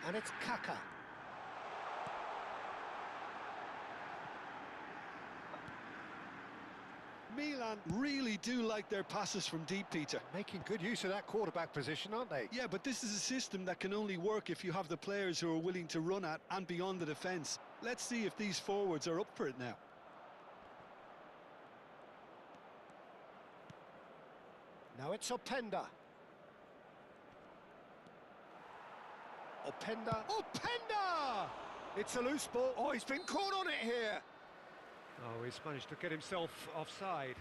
And it's Kaka. Milan really do like their passes from deep, Peter. Making good use of that quarterback position, aren't they? Yeah, but this is a system that can only work if you have the players who are willing to run at and beyond the defence. Let's see if these forwards are up for it now. Now it's Openda. Openda! It's a loose ball. Oh, he's been caught on it here. Oh, he's managed to get himself offside.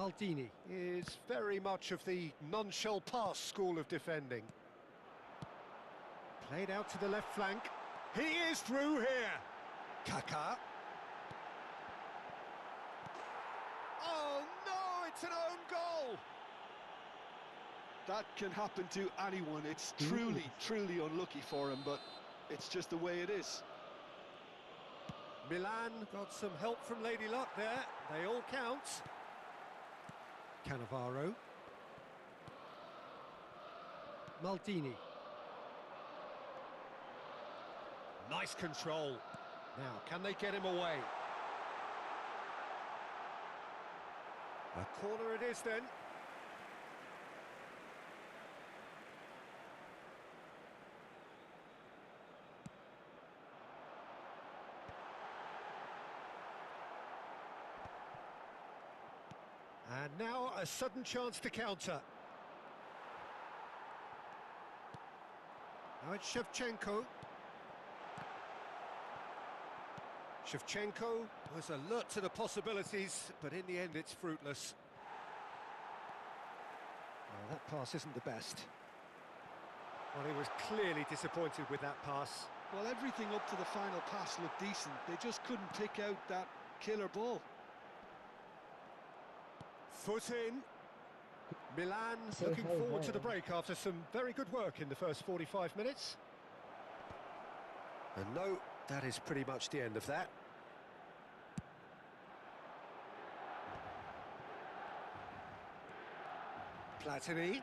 Maldini is very much of the non-shall-pass school of defending. Played out to the left flank. He is through here. Kaka. Oh no, it's an own goal. That can happen to anyone. It's truly unlucky for him, but it's just the way it is. Milan got some help from Lady Luck there. They all count. Cannavaro. Maldini. Nice control. Now, can they get him away? A corner it is then. And now a sudden chance to counter. Now it's Shevchenko. Shevchenko was alert to the possibilities, but in the end it's fruitless. Well, that pass isn't the best. Well, he was clearly disappointed with that pass. Well, everything up to the final pass looked decent. They just couldn't pick out that killer ball. Foot in. Milan looking forward to the break after some very good work in the first 45 minutes. And no, that is pretty much the end of that. Platini.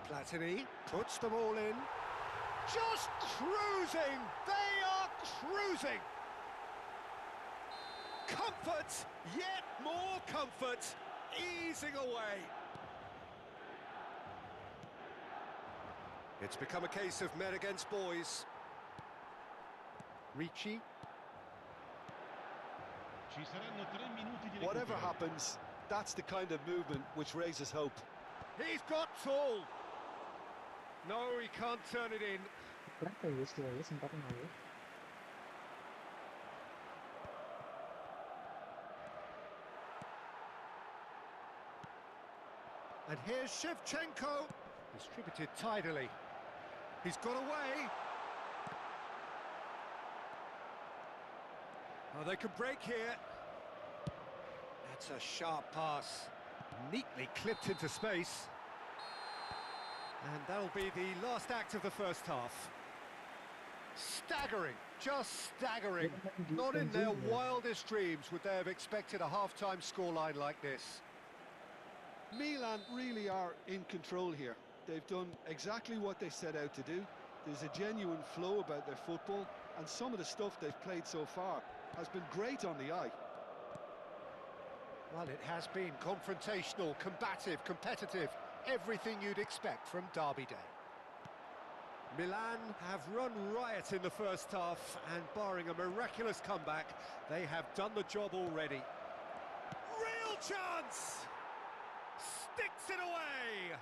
Platini puts them all in. Just cruising! They are cruising! Comfort, yet more comfort, easing away. It's become a case of men against boys. Ricci. Ci saranno 3 minuti di Whatever recupero. happens, that's the kind of movement which raises hope. He's got tall. No, he can't turn it in. Berapa ya istilahnya sempatnya ya? And here's Shevchenko. Distributed tidily. He's got away. Oh, they could break here. That's a sharp pass. Neatly clipped into space. And that'll be the last act of the first half. Staggering, just staggering. Not in their wildest dreams would they have expected a half-time scoreline like this. Milan really are in control here. They've done exactly what they set out to do. There's a genuine flow about their football, and some of the stuff they've played so far has been great on the eye. Well, it has been confrontational, combative, competitive, everything you'd expect from Derby Day. Milan have run riot in the first half, and barring a miraculous comeback, they have done the job already. Real chance! Sticks it away!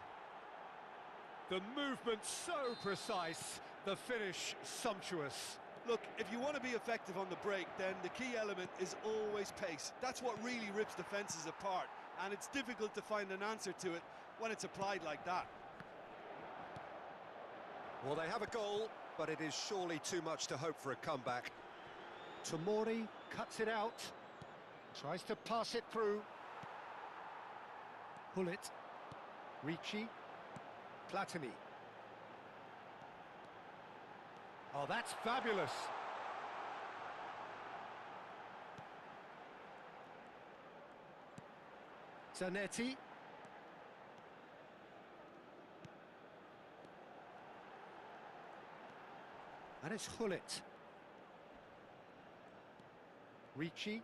The movement so precise, the finish sumptuous. Look, if you want to be effective on the break, then the key element is always pace. That's what really rips defences apart, and it's difficult to find an answer to it when it's applied like that. Well, they have a goal, but it is surely too much to hope for a comeback. Tomori cuts it out, tries to pass it through. Hullet, Ricci, Platini. Oh, that's fabulous. Zanetti. And it's Hullet. Ricci.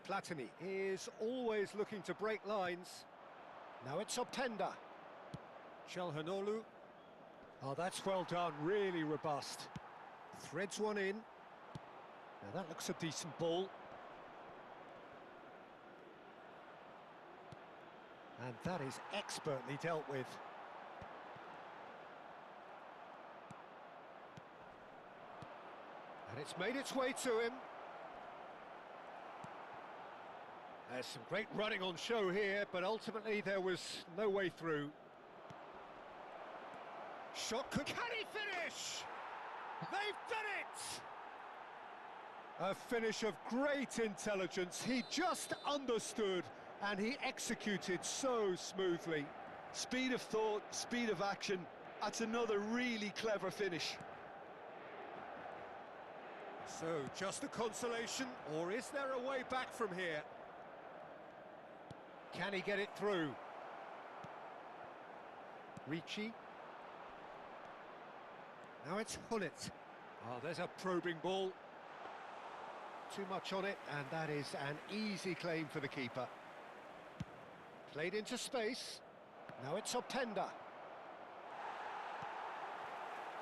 Platini is always looking to break lines. Now it's Openda. Chelhanoglu. Oh, that's well done, really robust. Threads one in. Now that looks a decent ball. And that is expertly dealt with. And it's made its way to him. There's some great running on show here, but ultimately there was no way through. Shot could... Can he finish? They've done it! A finish of great intelligence. He just understood and he executed so smoothly. Speed of thought, speed of action. That's another really clever finish. So, just a consolation, or is there a way back from here? Can he get it through? Ricci. Now it's Hullet. Oh, there's a probing ball. Too much on it, and that is an easy claim for the keeper. Played into space. Now it's Openda.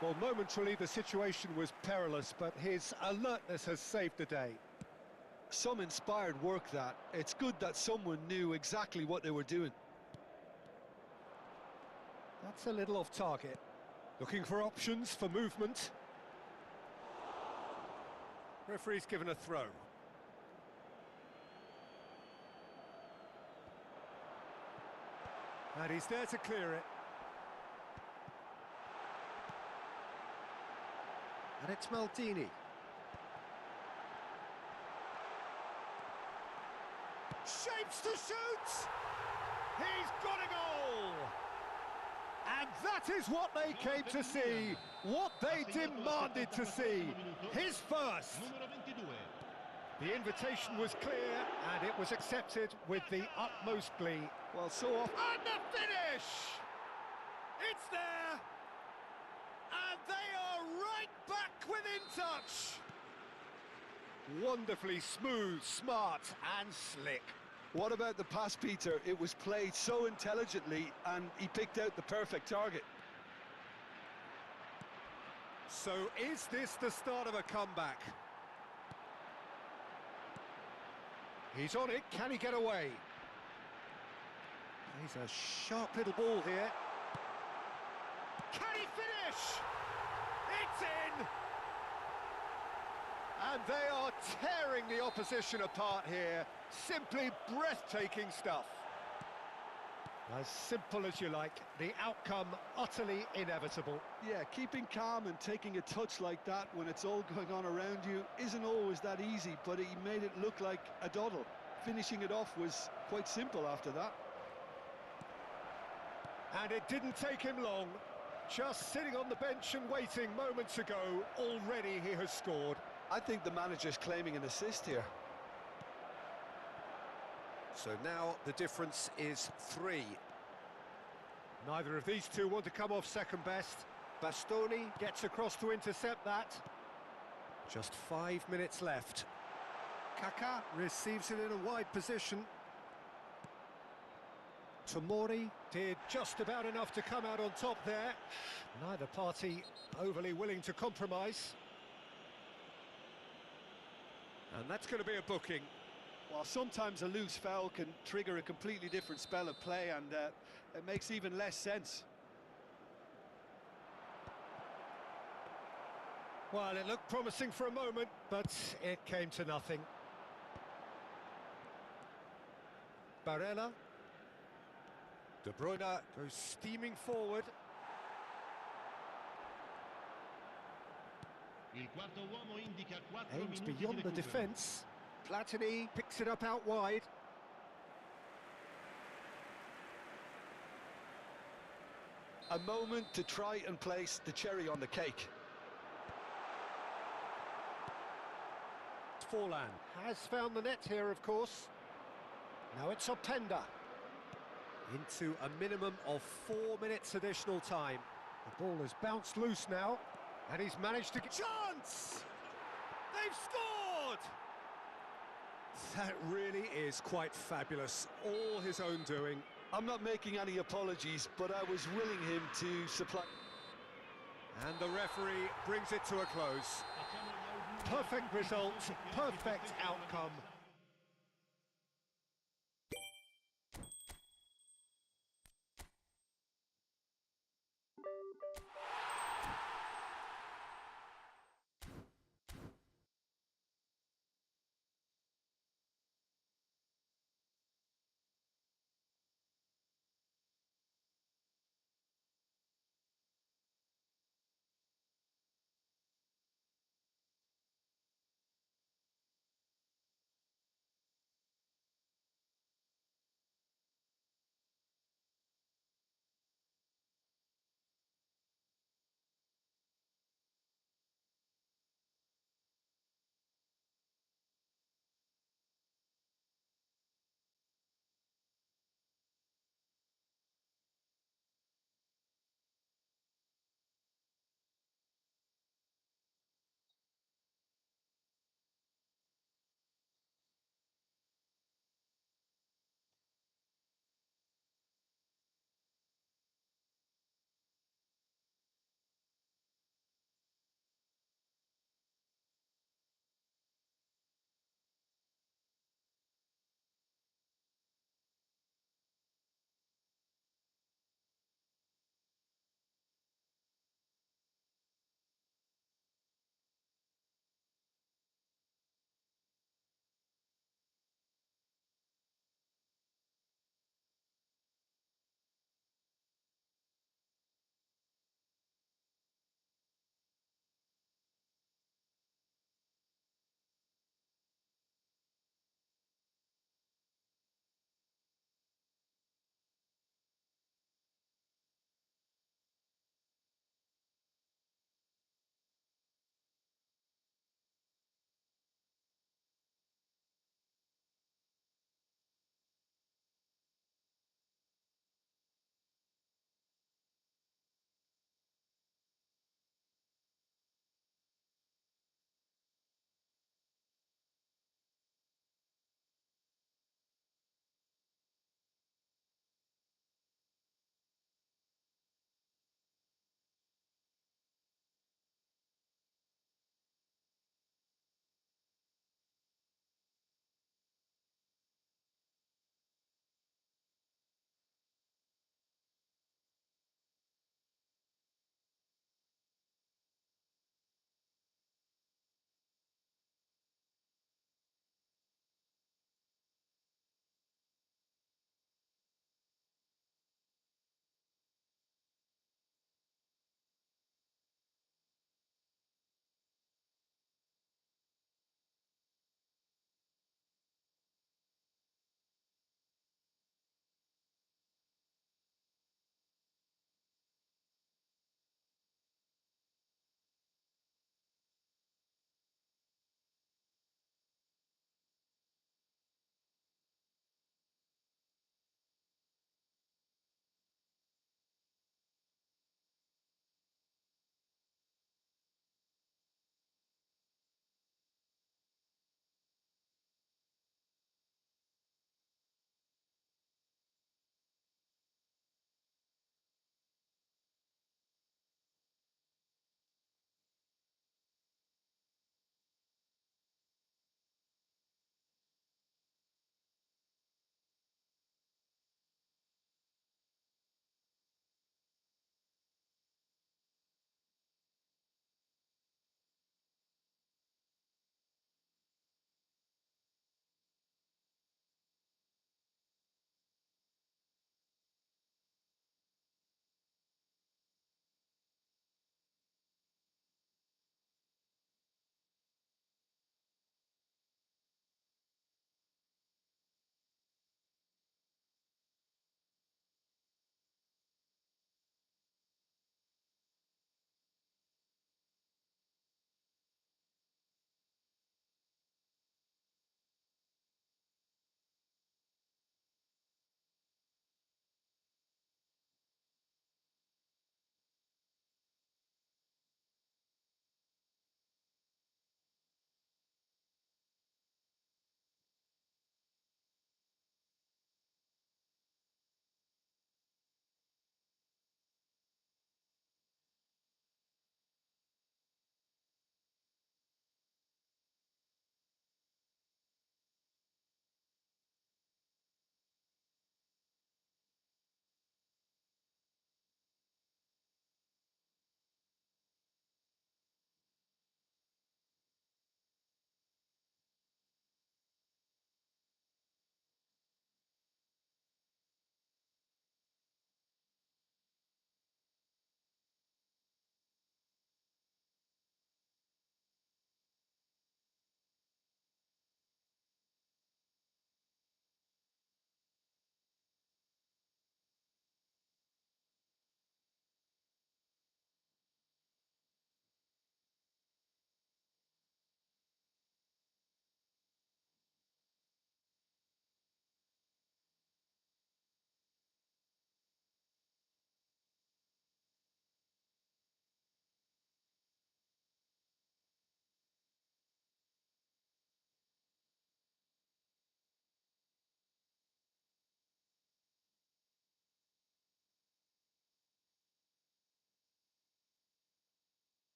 Well, momentarily the situation was perilous, but his alertness has saved the day. Some inspired work, that. It's good that someone knew exactly what they were doing. That's a little off target. Looking for options for movement. Referee's given a throw. And he's there to clear it. And it's Maldini. Shapes to shoot! He's got a goal! And that is what they came to see, what they demanded to see. His first. The invitation was clear, and it was accepted with the utmost glee. Well, so often... And the finish! It's there! And they are right back within touch! Wonderfully smooth, smart and slick. What about the pass, Peter? It was played so intelligently, and he picked out the perfect target. So is this the start of a comeback? He's on it, can he get away? He's a sharp little ball here. Can he finish? It's in! And they are tearing the opposition apart here. Simply breathtaking stuff. As simple as you like, the outcome utterly inevitable. Yeah, keeping calm and taking a touch like that when it's all going on around you isn't always that easy, but he made it look like a doddle. Finishing it off was quite simple after that. And it didn't take him long. Just sitting on the bench and waiting moments ago, already he has scored. I think the manager's claiming an assist here. So now the difference is 3. Neither of these two want to come off second best. Bastoni gets across to intercept that. Just 5 minutes left. Kaka receives it in a wide position. Tomori did just about enough to come out on top there. Neither party overly willing to compromise. And that's going to be a booking. Well, sometimes a loose foul can trigger a completely different spell of play, and it makes even less sense. Well, it looked promising for a moment, but it came to nothing. Barella. De Bruyne goes steaming forward. Aims beyond the defence. Platini picks it up out wide. A moment to try and place the cherry on the cake. Forlan has found the net here, of course. Now it's Openda. Into a minimum of 4 minutes additional time. The ball has bounced loose now, and he's managed to get... Chance! They've scored! That really is quite fabulous. All his own doing. I'm not making any apologies, but I was willing him to supply... And the referee brings it to a close. Perfect result, perfect outcome.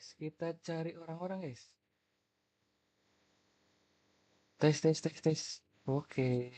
guys. Kita cari orang-orang, guys. Tes, tes, tes, tes. Oke.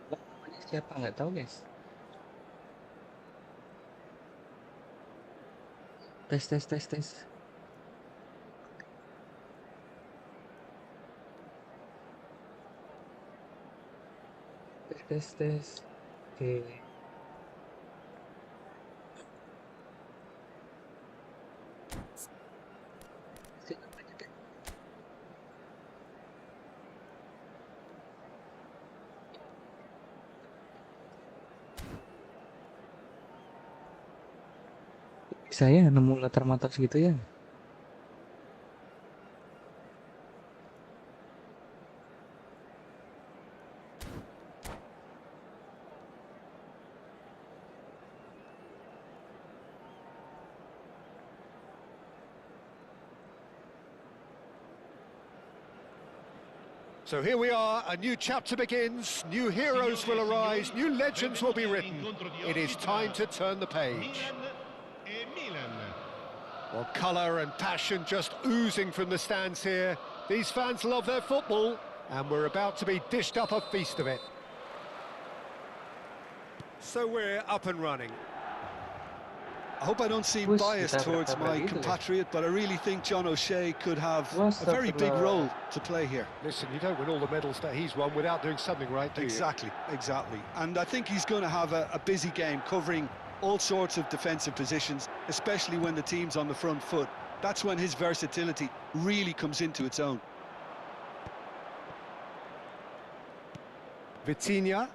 Namanya siapa nggak tahu, guys. Tes, tes, tes, tes. Tes, tes, tes. Oke. Saya nemu latar mata segitu ya. So here we are, a new chapter begins, new heroes will arise, new legends will be written. It is time to turn the page. Well, colour and passion just oozing from the stands here. These fans love their football, and we're about to be dished up a feast of it. So we're up and running. I hope I don't seem biased towards my compatriot, but I really think John O'Shea could have a very big role to play here. Listen, you don't win all the medals that he's won without doing something right, do you? Exactly. And I think he's going to have a busy game covering all sorts of defensive positions, especially when the team's on the front foot. That's when his versatility really comes into its own. Vitinha.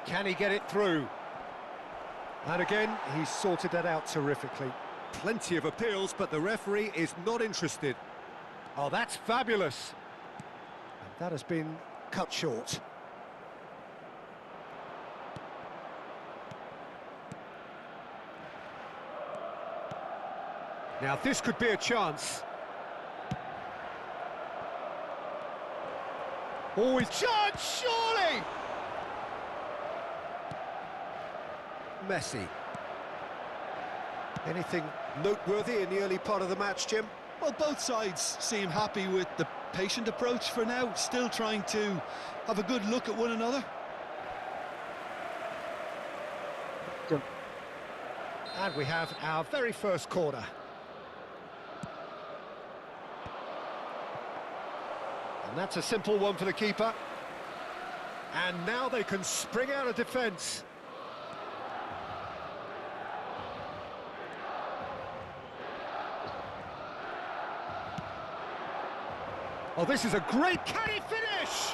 Can he get it through? And again, he's sorted that out terrifically. Plenty of appeals, but the referee is not interested. Oh, that's fabulous. And that has been cut short. Now, this could be a chance. Always chance, surely! Messi. Anything noteworthy in the early part of the match, Jim? Well, both sides seem happy with the patient approach for now, still trying to have a good look at one another. And we have our very first corner. And that's a simple one for the keeper. And now they can spring out of defence. Oh, this is a great, can he finish?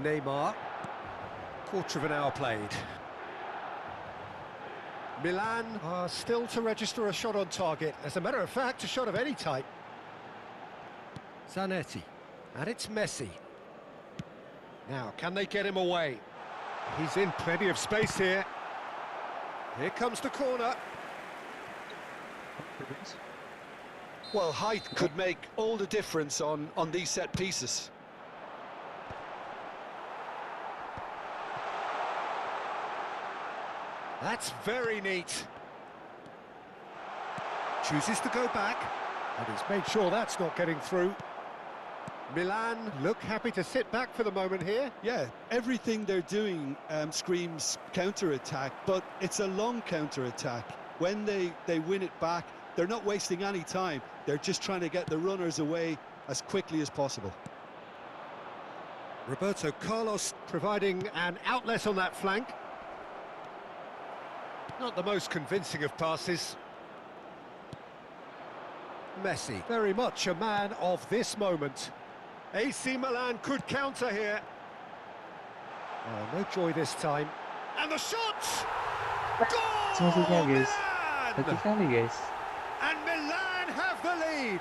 Neymar, quarter of an hour played. Milan are still to register a shot on target. As a matter of fact, a shot of any type. Zanetti, and it's Messi. Now, can they get him away? He's in plenty of space here. Here comes the corner. Well, height could make all the difference on these set pieces. That's very neat. Chooses to go back, and he's made sure that's not getting through. Milan look happy to sit back for the moment here. Yeah, everything they're doing screams counter-attack, but it's a long counter-attack. When they win it back, they're not wasting any time. They're just trying to get the runners away as quickly as possible. Roberto Carlos providing an outlet on that flank. Not the most convincing of passes. Messi, very much a man of this moment. AC Milan could counter here. Oh, no joy this time. And the shot! Maksudnya Goal! guys, satu Milan! kali guys. And Milan have the lead.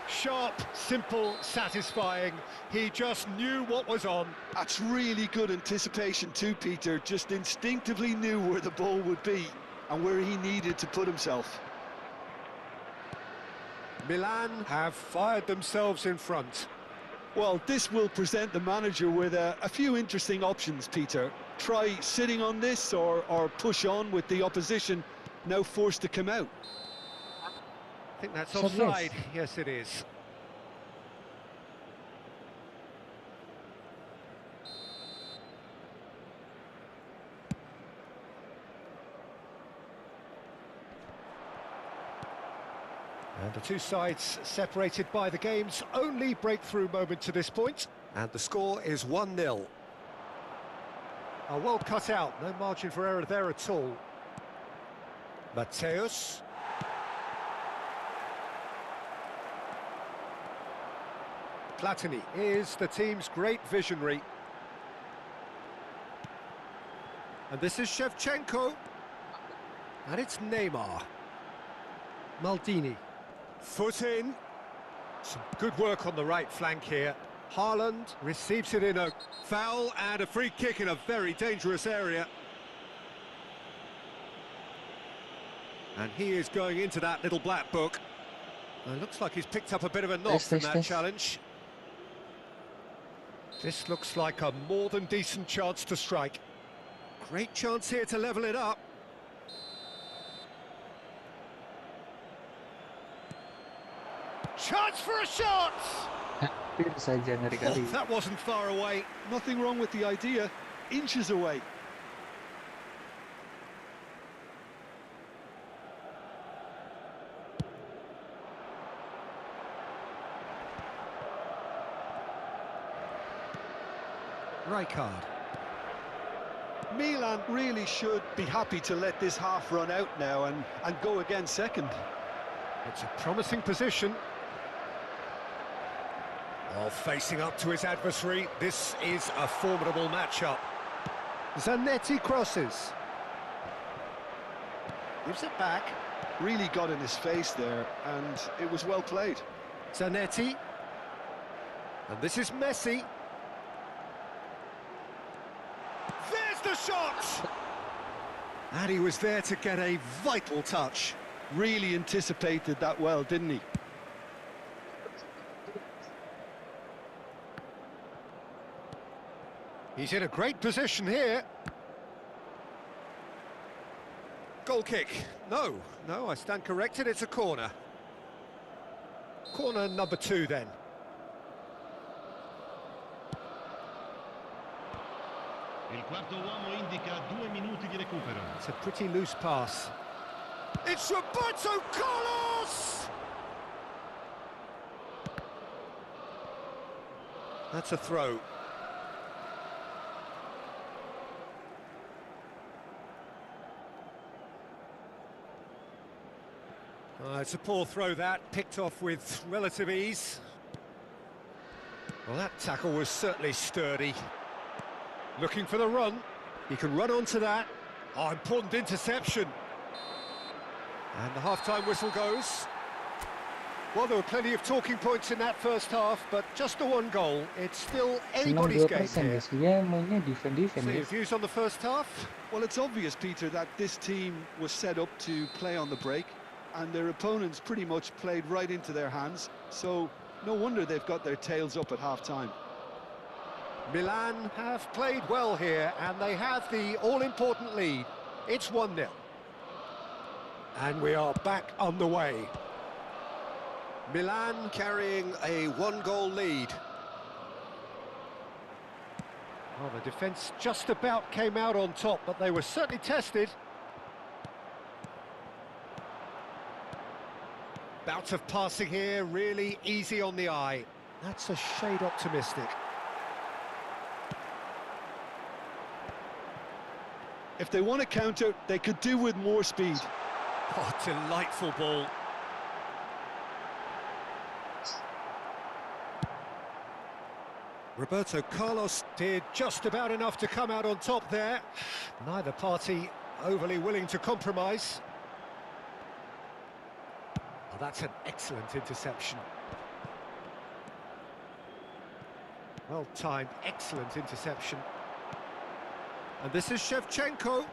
Sharp, simple, satisfying. He just knew what was on. That's really good anticipation too, Peter. Just instinctively knew where the ball would be and where he needed to put himself. Milan have fired themselves in front. Well, this will present the manager with a few interesting options, Peter. Try sitting on this or push on with the opposition now forced to come out. I think that's So, offside. Yes, it is. And the two sides separated by the game's only breakthrough moment to this point. And the score is 1-0. Well cut out, no margin for error there at all. Mateus. Platini is the team's great visionary. And this is Shevchenko. And it's Neymar. Maldini. Foot in. Some good work on the right flank here. Haaland receives it in a foul and a free kick in a very dangerous area. And he is going into that little black book. And it looks like he's picked up a bit of a knock from that challenge. This looks like a more than decent chance to strike. Great chance here to level it up. Chance for a shot! Hampir saja ngeri kali. That wasn't far away. Nothing wrong with the idea. Inches away. Rijkaard. Milan really should be happy to let this half run out now and go again second. It's a promising position. Oh, facing up to his adversary, this is a formidable matchup. Zanetti crosses. Gives it back. Really got in his face there, and it was well played. Zanetti. And this is Messi. There's the shot! And he was there to get a vital touch. Really anticipated that well, didn't he? He's in a great position here. Goal kick. No, I stand corrected, it's a corner. Corner number 2 then. Il quarto uomo indica 2 minuti di recupero. It's a pretty loose pass. It's Roberto Carlos! That's a throw. It's a poor throw that, picked off with relative ease. Well, that tackle was certainly sturdy. Looking for the run. He can run onto that. Oh, important interception. And the half-time whistle goes. Well, there were plenty of talking points in that first half, but just the one goal. It's still anybody's game here. Guys. Dia mainnya defend-defend So your guys. views on the first half? Well, it's obvious, Peter, that this team was set up to play on the break, and their opponents pretty much played right into their hands, so no wonder they've got their tails up at half-time. Milan have played well here, and they have the all-important lead. It's 1-0. And we are back underway. Milan carrying a 1-goal lead. Well, the defence just about came out on top, but they were certainly tested. Bout of passing here, really easy on the eye. That's a shade optimistic. If they want to counter, they could do with more speed. Oh, delightful ball. Roberto Carlos did just about enough to come out on top there. Neither party overly willing to compromise. Oh, that's an excellent interception. Well timed, excellent interception. And this is Shevchenko.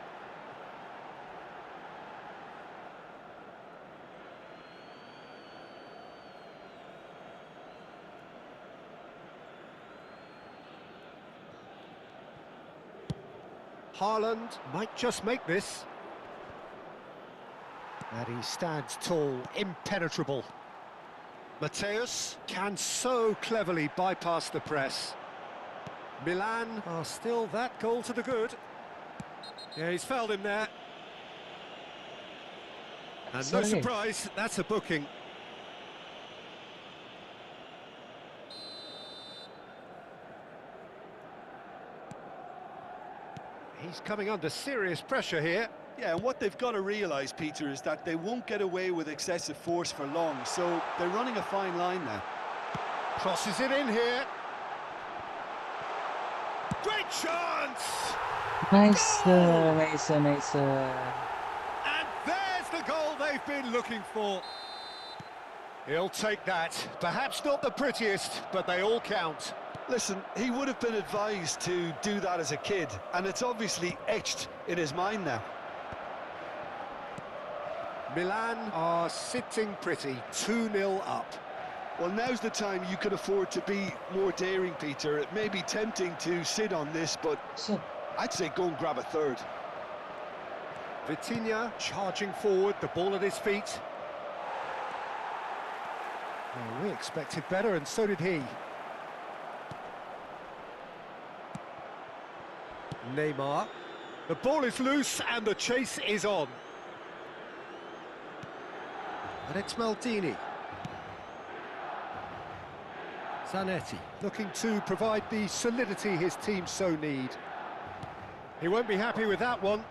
Haaland might just make this. And he stands tall, impenetrable. Mateus can so cleverly bypass the press. Milan are still that goal to the good. Yeah, he's fouled him there. And no surprise, that's a booking. He's coming under serious pressure here. Yeah, and what they've got to realise, Peter, is that they won't get away with excessive force for long, so they're running a fine line now. Crosses it in here. Great chance! Nice, Goal! nice. And there's the goal they've been looking for. He'll take that. Perhaps not the prettiest, but they all count. Listen, he would have been advised to do that as a kid, and it's obviously etched in his mind now. Milan are sitting pretty, 2-0 up. Well, now's the time you could afford to be more daring, Peter. It may be tempting to sit on this, but I'd say go and grab a third. Vitinha charging forward, the ball at his feet. Well, we expected better, and so did he. Neymar. The ball is loose, and the chase is on. And it's Maldini. Zanetti looking to provide the solidity his team so need. He won't be happy with that one.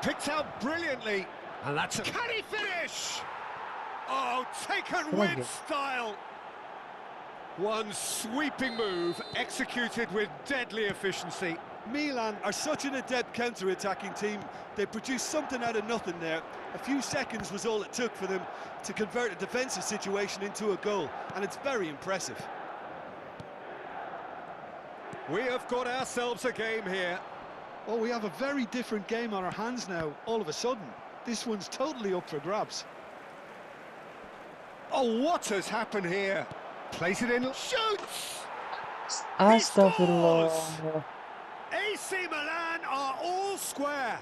Picked out brilliantly. And that's a... Can he finish? Oh, taken with style. One sweeping move, executed with deadly efficiency. Milan are such an adept counter-attacking team. They produced something out of nothing there. A few seconds was all it took for them to convert a defensive situation into a goal, and it's very impressive. We have got ourselves a game here. Oh, we have a very different game on our hands now, all of a sudden. This one's totally up for grabs. Oh, what has happened here? Plays it in, shoots! Astaghfirullah. AC Milan are all square.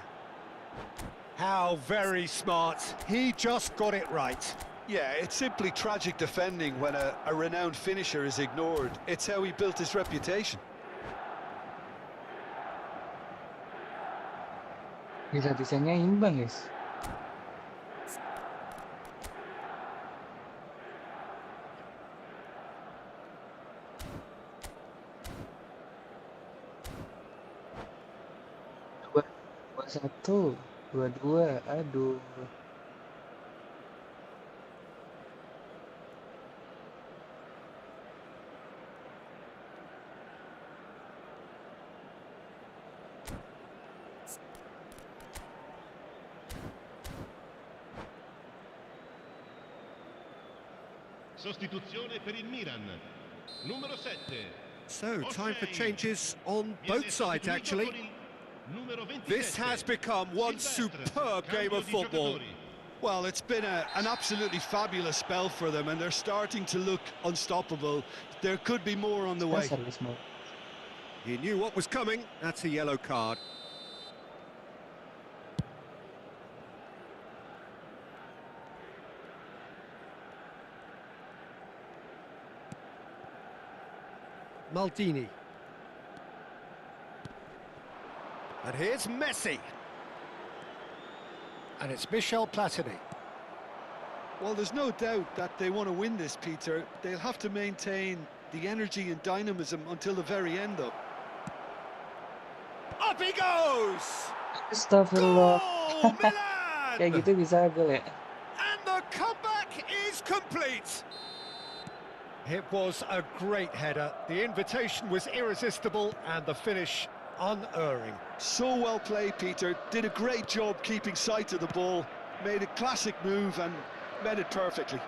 How very smart. He just got it right. Yeah, it's simply tragic defending when a renowned finisher is ignored. It's how he built his reputation. Bisa-bisanya imbang, guys. Satu, 2-2, aduh. Sostituzione per il Milan. Numero 7. So, time for changes on both sides, actually. This has become one superb game of football. Well, it's been an absolutely fabulous spell for them, and they're starting to look unstoppable. There could be more on the way. He knew what was coming. That's a yellow card. Maldini. And here's Messi. And it's Michel Platini. Well, there's no doubt that they want to win this, Peter. They'll have to maintain the energy and dynamism until the very end, though. Up he goes! Astaghfirullah. Goal, Milan! Kayak gitu bisa gol ya. And the comeback It was a great header. The invitation was irresistible and the finish unerring. So well played, Peter. Did a great job keeping sight of the ball. Made a classic move and met it perfectly.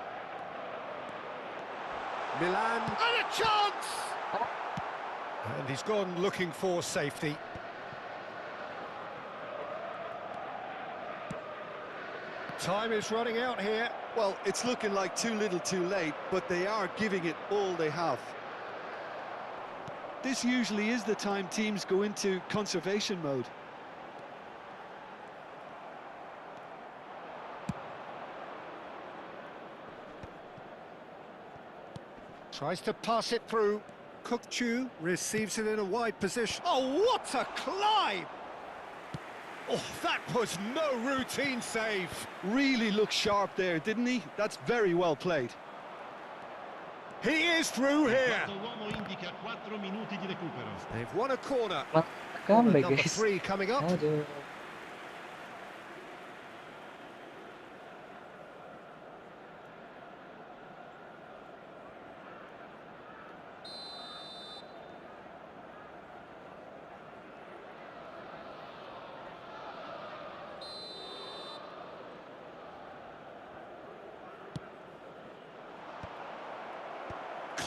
Milan, and a chance! And he's gone looking for safety. Time is running out here. Well, it's looking like too little too late, but they are giving it all they have. This usually is the time teams go into conservation mode. Tries to pass it through. Kukchu receives it in a wide position. Oh, what a climb! Oh, that was no routine save. Really looked sharp there, didn't he? That's very well played. He is through here. L'uomo indica 4 minuti di recupero. They've won a corner. Come Number guys. 3 coming up. Aduh.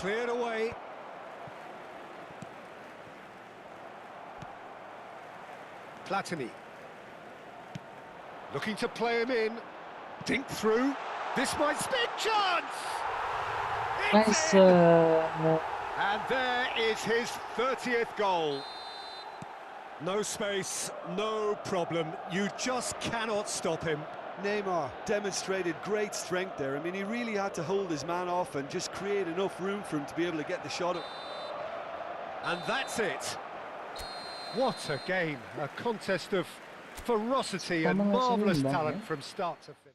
Cleared away. Platini. Looking to play him in. Dink through. This might big chance! It's Nice. in! And there is his 30th goal. No space, no problem. You just cannot stop him. Neymar demonstrated great strength there. I mean, he really had to hold his man off and just create enough room for him to be able to get the shot up. And that's it. What a game. A contest of ferocity and Kamu ngasih marvellous imbang, talent ya? from start to finish.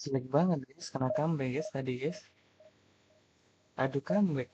Jelek banget guys, kena comeback guys tadi guys. Aduh comeback.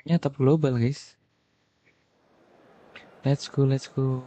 Ya, top global, guys. Let's go, let's go.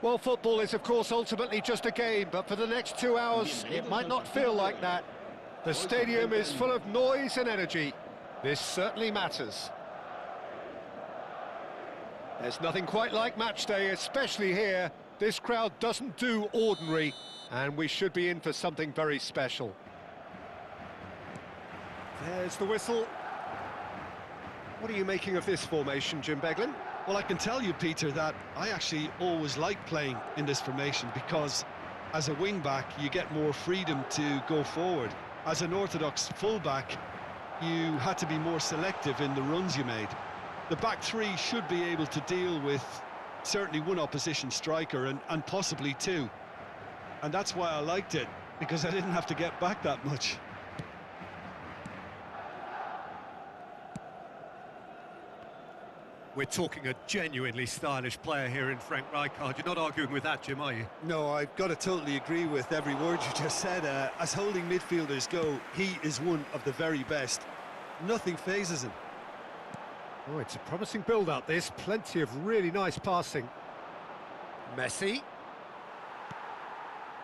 Well, football is, of course, ultimately just a game, but for the next 2 hours, it might not feel like that. The stadium is full of noise and energy. This certainly matters. There's nothing quite like match day, especially here. This crowd doesn't do ordinary, and we should be in for something very special. There's the whistle. What are you making of this formation, Jim Beglin? Well, I can tell you, Peter, that I actually always like playing in this formation because as a wing-back, you get more freedom to go forward. As an orthodox full-back, you had to be more selective in the runs you made. The back three should be able to deal with certainly one opposition striker and possibly two. And that's why I liked it, because I didn't have to get back that much. We're talking a genuinely stylish player here in Frank Rijkaard. You're not arguing with that, Jim, are you? No, I've got to totally agree with every word you just said. As holding midfielders go, he is one of the very best. Nothing phases him. Oh, it's a promising build-up, this. Plenty of really nice passing. Messi.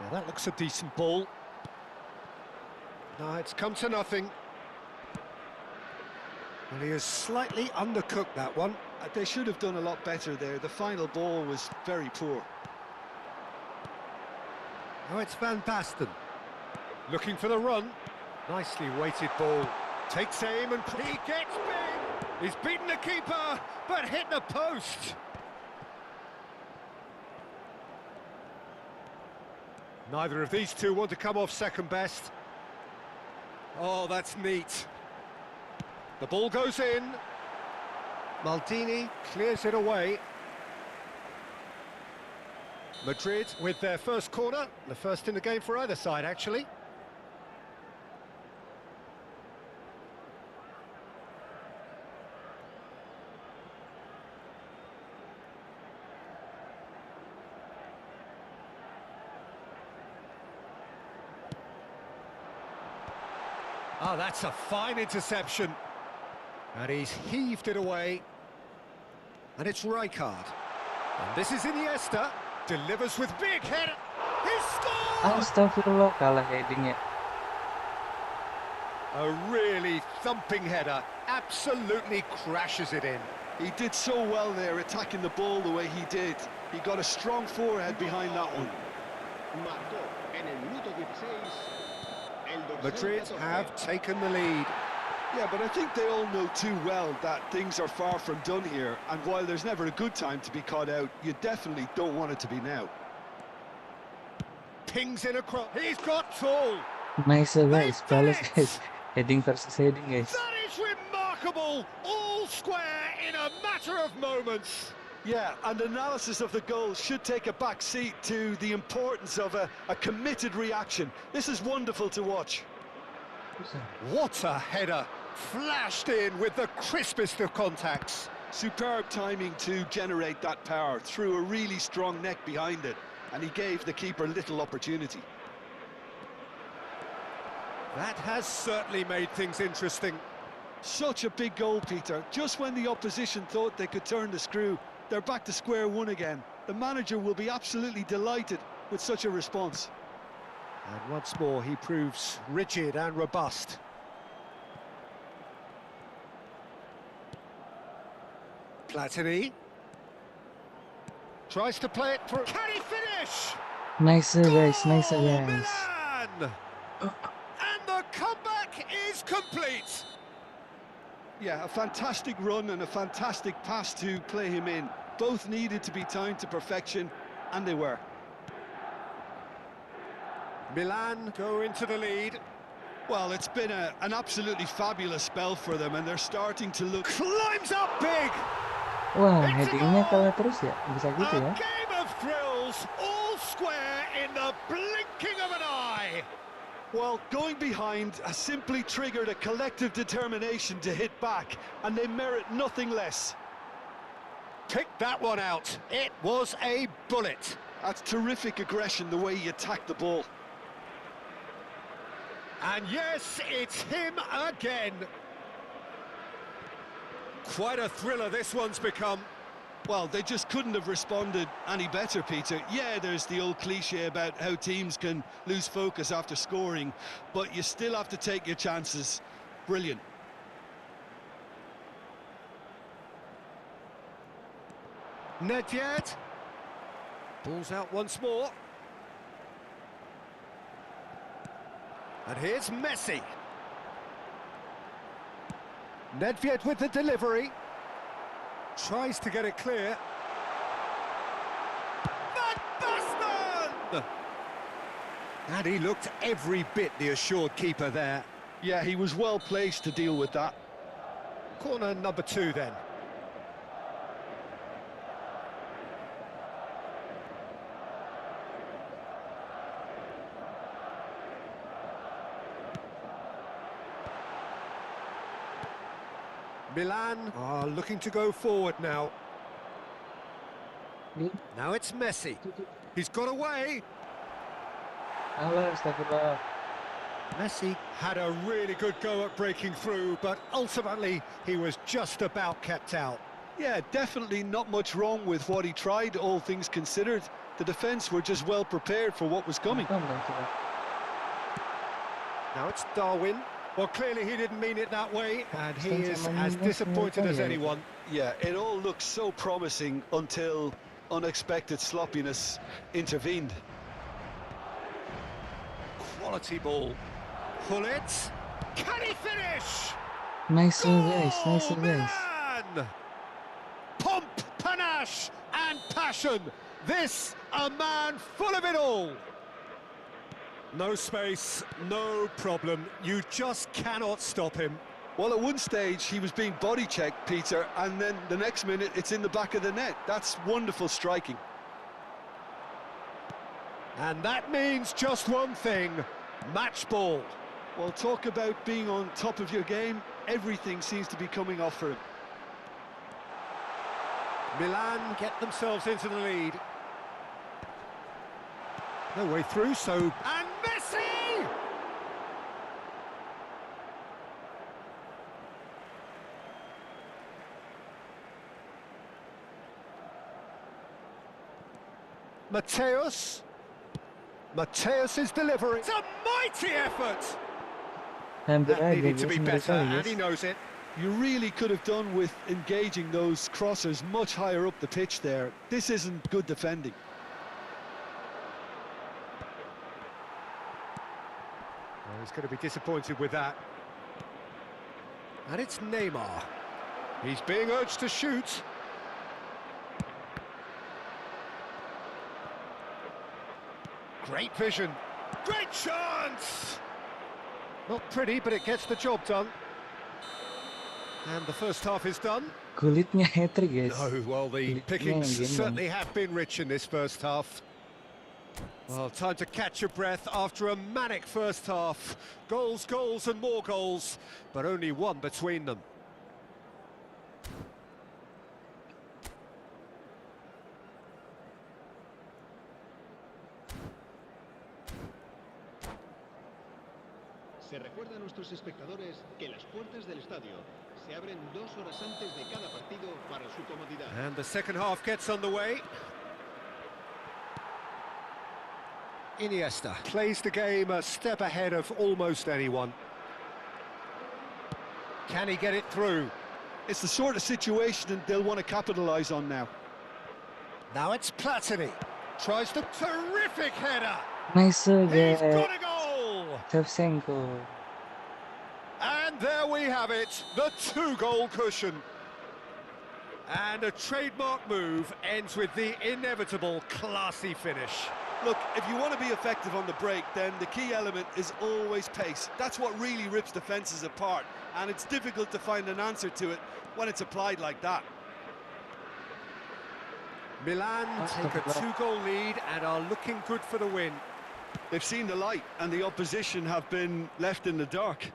Now, that looks a decent ball. No, it's come to nothing. Well, he has slightly undercooked that one. They should have done a lot better there. The final ball was very poor. Oh, it's Van Basten. Looking for the run. Nicely weighted ball. Takes aim and he gets big. He's beaten the keeper, but hit the post. Neither of these two want to come off second best. Oh, that's neat. The ball goes in. Maldini clears it away. Madrid with their first corner, the first in the game for either side, actually. Oh, that's a fine interception. And he's heaved it away. And it's Rijkaard. And this is Iniesta. Delivers with big head. He scores! Astagfirullah, kalah headingnya. A really thumping header. Absolutely crashes it in. He did so well there, attacking the ball the way he did. He got a strong forehead behind that one. Madrid have taken the lead. Yeah, but I think they all know too well that things are far from done here, and while there's never a good time to be caught out, you definitely don't want it to be now. Pings in across. He's got tall. Nice guys, flawless guys. Heading versus heading, guys. That is remarkable. All square in a matter of moments. Yeah, and analysis of the goal should take a back seat to the importance of a committed reaction. This is wonderful to watch. What a header. Flashed in with the crispest of contacts. Superb timing to generate that power, threw a really strong neck behind it, and he gave the keeper little opportunity. That has certainly made things interesting. Such a big goal, Peter. Just when the opposition thought they could turn the screw, they're back to square one again. The manager will be absolutely delighted with such a response. And once more, he proves rigid and robust. Platini tries to play it for... Can he finish? Nice guys, nice Goal, guys. Milan! And the comeback is complete. Yeah, a fantastic run and a fantastic pass to play him in. Both needed to be timed to perfection, and they were. Milan go into the lead. Well, it's been an absolutely fabulous spell for them, and they're starting to look... Climbs up big. Wah, headingnya kalah terus ya? Bisa gitu A ya? game of thrills, all square in the blinking of an eye. Well, going behind has simply triggered a collective determination to hit back, and they merit nothing less. Pick that one out. It was a bullet. That's terrific aggression, the way he attacked the ball. And yes, it's him again. Quite a thriller this one's become. Well, they just couldn't have responded any better, Peter. Yeah, there's the old cliche about how teams can lose focus after scoring, but you still have to take your chances. Brilliant. Nedved. Ball's out once more. And here's Messi. Nedved with the delivery. Tries to get it clear. Van Basten! And he looked every bit the assured keeper there. Yeah, he was well placed to deal with that. Corner number 2 then. Milan are looking to go forward now. Now it's Messi. He's got away. Alah, astagfirullah. Messi had a really good go at breaking through, but ultimately he was just about kept out. Yeah, definitely not much wrong with what he tried, all things considered. The defence were just well prepared for what was coming. Now it's Darwin. Well, clearly he didn't mean it that way, and he is as disappointed as anyone. Yeah, it all looked so promising until unexpected sloppiness intervened. Quality ball. Pull it. Can he finish? Nice guys, nice Goal, guys. Milan! Pomp, panache, and passion. This a man full of it all. No space, no problem. You just cannot stop him. Well, at one stage he was being body checked, Peter, and then the next minute it's in the back of the net. That's wonderful striking. And that means just one thing, match ball. Well, talk about being on top of your game. Everything seems to be coming off for him. Milan get themselves into the lead. No way through, so... And Messi! Mateus. Mateus's delivery. It's a mighty effort! That needed to be better, and he knows it. You really could have done with engaging those crossers much higher up the pitch there. This isn't good defending. Well, he's going to be disappointed with that. And it's Neymar. He's being urged to shoot. Great vision. Great chance! Not pretty, but it gets the job done. And the first half is done. Kulitnya hat-trick guys. No, well, the Kulitnya pickings yang gendong. certainly have been rich in this first half. Well, time to catch your breath after a manic first half. Goals, goals and more goals, but only one between them. Se recuerda a nuestros espectadores que las puertas del estadio se abren 2 horas antes de cada partido para su comodidad. And the second half gets underway. Iniesta plays the game a step ahead of almost anyone. Can he get it through? It's the sort of situation they'll want to capitalise on now. Now it's Platini. Tries the terrific header. Nice He's guys. got a goal! Shevchenko. And there we have it, the 2-goal cushion. And a trademark move ends with the inevitable classy finish. Look, if you want to be effective on the break, then the key element is always pace. That's what really rips defences apart, and it's difficult to find an answer to it when it's applied like that. Milan take a 2-goal lead and are looking good for the win. They've seen the light, and the opposition have been left in the dark.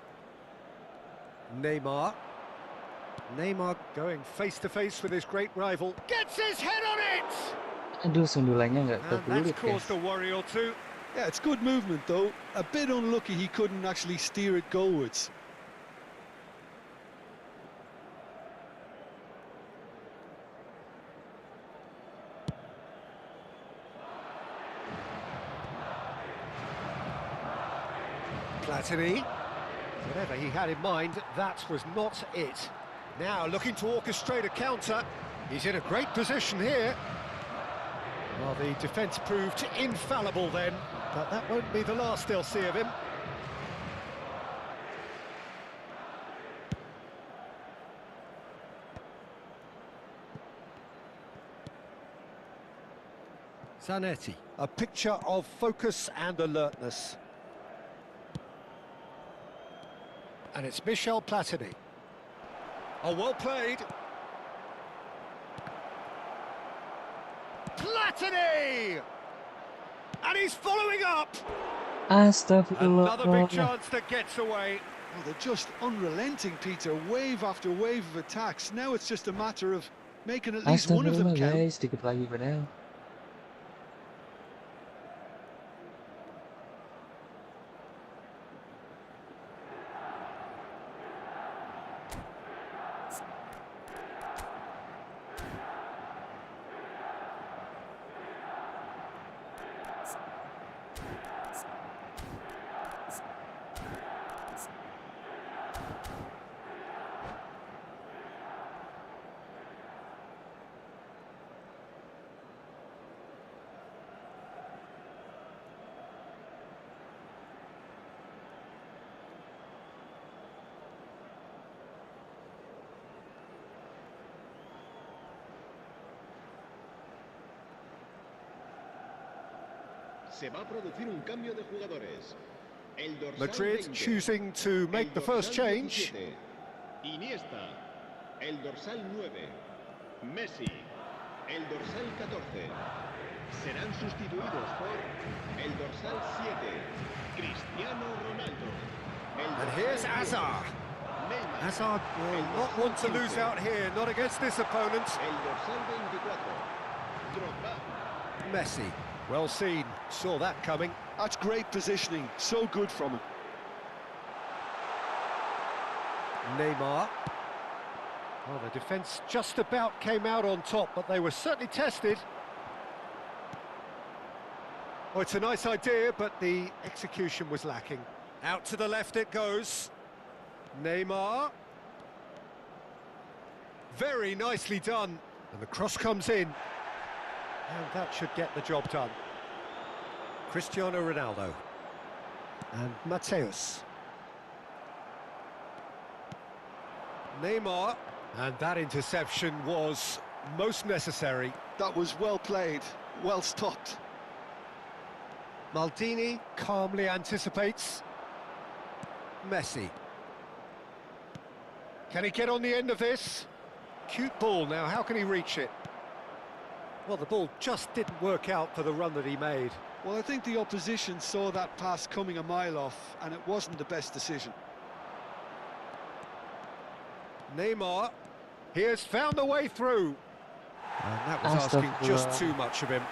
Neymar going face-to-face with his great rival. Gets his head on it! Aduh, sundulannya nggak And kebelit that's caused guys. a worry or two. Yeah, it's good movement, though. A bit unlucky he couldn't actually steer it goalwards. Platini. Whatever he had in mind, that was not it. Now looking to orchestrate a counter. He's in a great position here. Well, the defence proved infallible then, but that won't be the last they'll see of him. Zanetti, a picture of focus and alertness. And it's Michel Platini. Oh, well played. Platini! And he's following up! Another big Astagfirullah. chance that gets away. Oh, they're just unrelenting, Peter. Wave after wave of attacks. Now it's just a matter of making at least one of them Astagfirullah count. guys, dikit lagi padahal. Se va a producir un cambio de jugadores. El dorsal Madrid 20, choosing to make el the first dorsal change. 17, Iniesta, el dorsal 9, Messi, el dorsal 14. Serán sustituidos por el dorsal 7, Cristiano Ronaldo. And here's Hazard. Neymar, Hazard will el not dorsal want to 15, lose out here, not against this opponent. el dorsal 24, Drogba. Messi, well seen, saw that coming. That's great positioning. So good from him. Neymar. Well, the defence just about came out on top, but they were certainly tested. Oh, it's a nice idea, but the execution was lacking. Out to the left it goes. Neymar. Very nicely done. And the cross comes in. And that should get the job done. Cristiano Ronaldo. And Mateus. Neymar. And that interception was most necessary. That was well played, well stopped. Maldini calmly anticipates. Messi. Can he get on the end of this? Cute ball now, how can he reach it? Well, the ball just didn't work out for the run that he made. Well, I think the opposition saw that pass coming a mile off, and it wasn't the best decision. Neymar, he has found a way through. And that was asking just too much of him.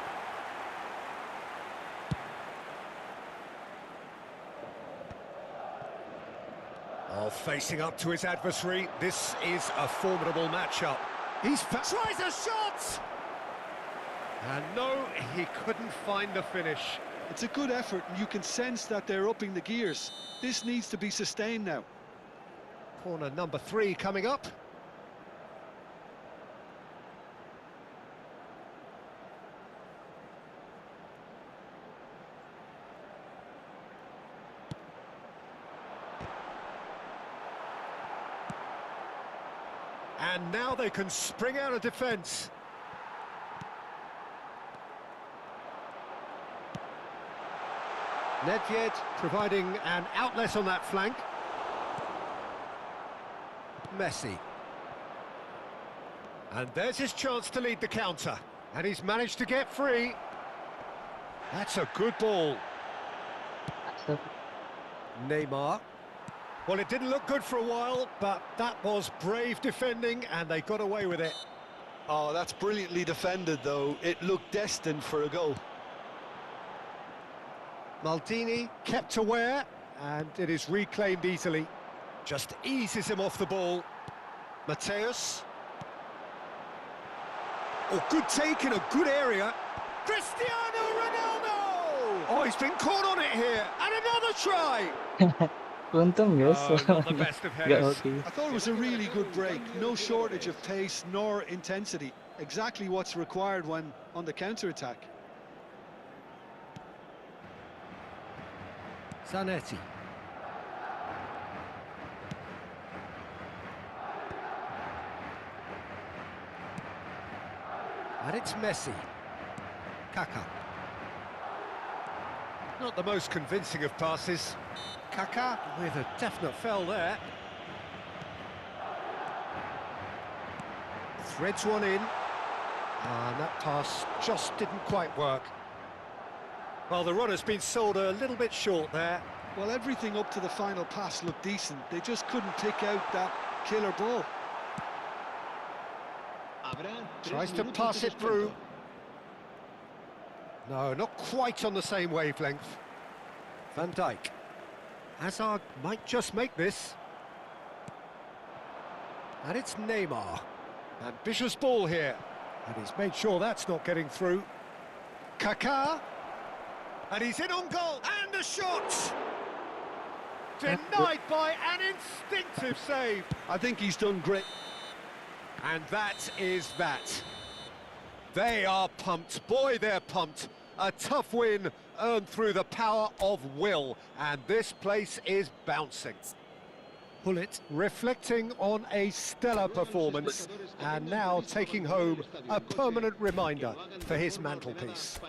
Oh, facing up to his adversary, this is a formidable matchup. He's tries a shot! And no, he couldn't find the finish. It's a good effort, and you can sense that they're upping the gears. This needs to be sustained now. Corner number 3 coming up. And now they can spring out of defence. Nedved providing an outlet on that flank. Messi. And there's his chance to lead the counter. And he's managed to get free. That's a good ball. Neymar. Well, it didn't look good for a while, but that was brave defending, and they got away with it. Oh, that's brilliantly defended, though. It looked destined for a goal. Maldini kept aware, and it is reclaimed easily. Just eases him off the ball. Mateus. Oh, good take in a good area. Cristiano Ronaldo! Oh, he's been caught on it here, and another try! Untung guys. Not the best of Gak headers. hoki. I thought it was a really good break. No shortage of pace nor intensity. Exactly what's required when on the counter-attack. Zanetti. And it's Messi. Kaka. Not the most convincing of passes. Kaka with a definite foul there. Threads one in. And that pass just didn't quite work. Well, the runner's been sold a little bit short there. Well, everything up to the final pass looked decent. They just couldn't pick out that killer ball. Tries to pass it through. No, not quite on the same wavelength. Van Dijk. Hazard might just make this. And it's Neymar. Ambitious ball here. And he's made sure that's not getting through. Kaka. And he's in on goal. And a shot! Denied by an instinctive save. I think he's done great. And that is that. They are pumped. Boy, they're pumped. A tough win earned through the power of will. And this place is bouncing. Pullet reflecting on a stellar performance and now taking home a permanent reminder for his mantelpiece.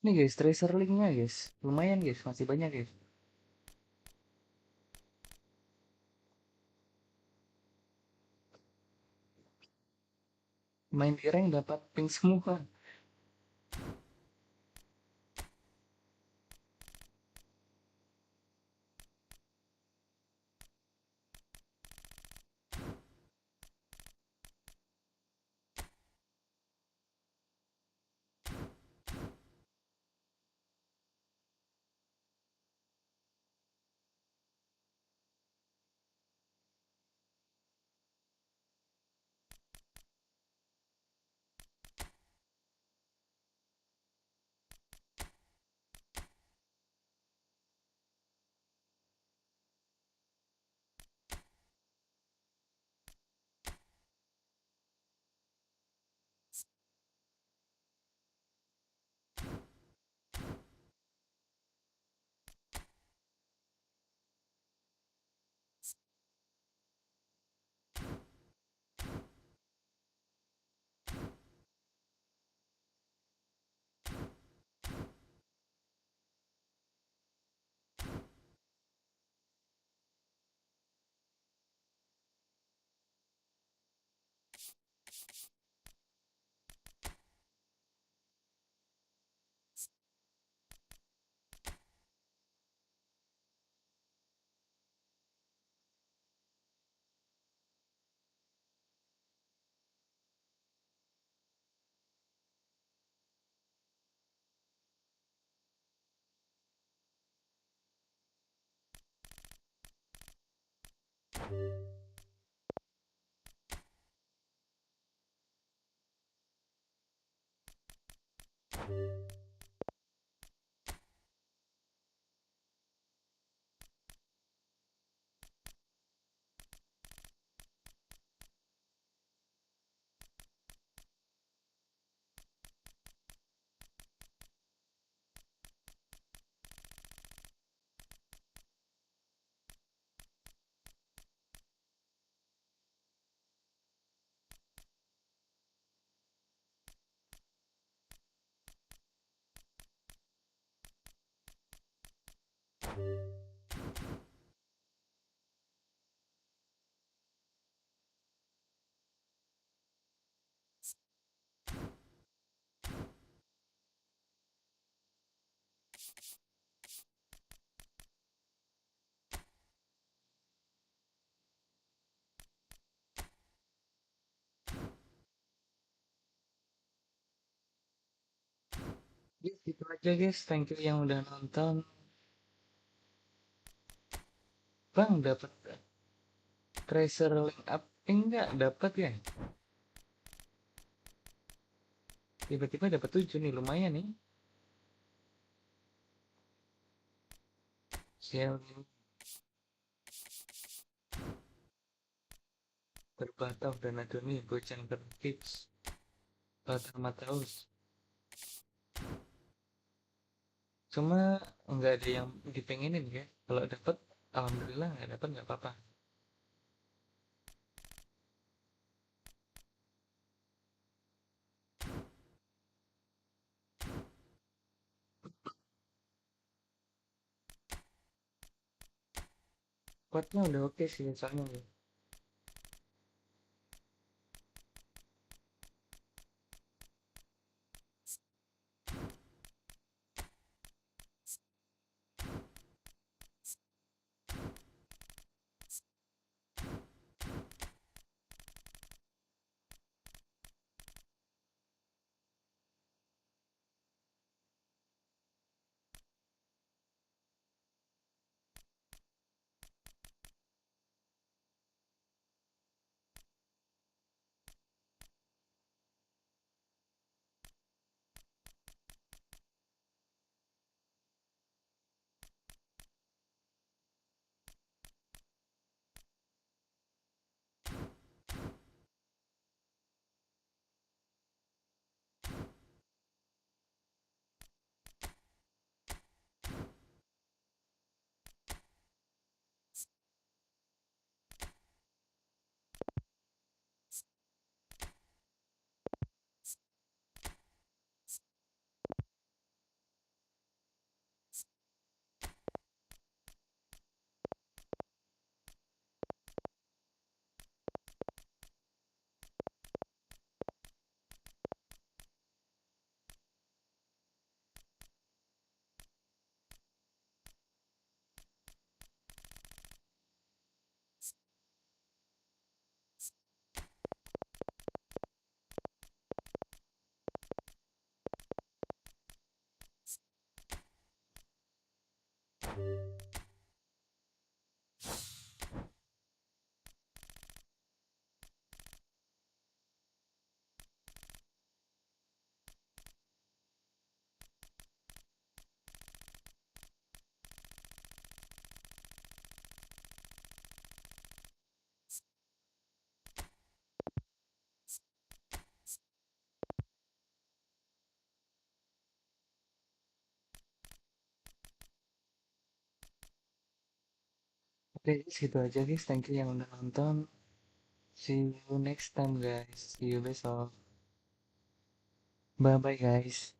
Nih guys, tracer linknya guys. Lumayan guys, masih banyak guys. main di rank dapat ping semua. Yes, gitu aja guys, thank you yang udah nonton. Bang, dapat tracer link up enggak? Dapat ya? Tiba-tiba dapat 7 nih, lumayan nih. Shell berbatau dan ada nih bocang terkits batang mataus. Cuma nggak ada yang dipengenin ya. Kalau dapat, alhamdulillah. Nggak dapat nggak apa-apa. Kuatnya udah oke sih soalnya ya. Oke, segitu aja guys. Thank you yang udah nonton. See you next time guys. See you besok. Bye bye guys.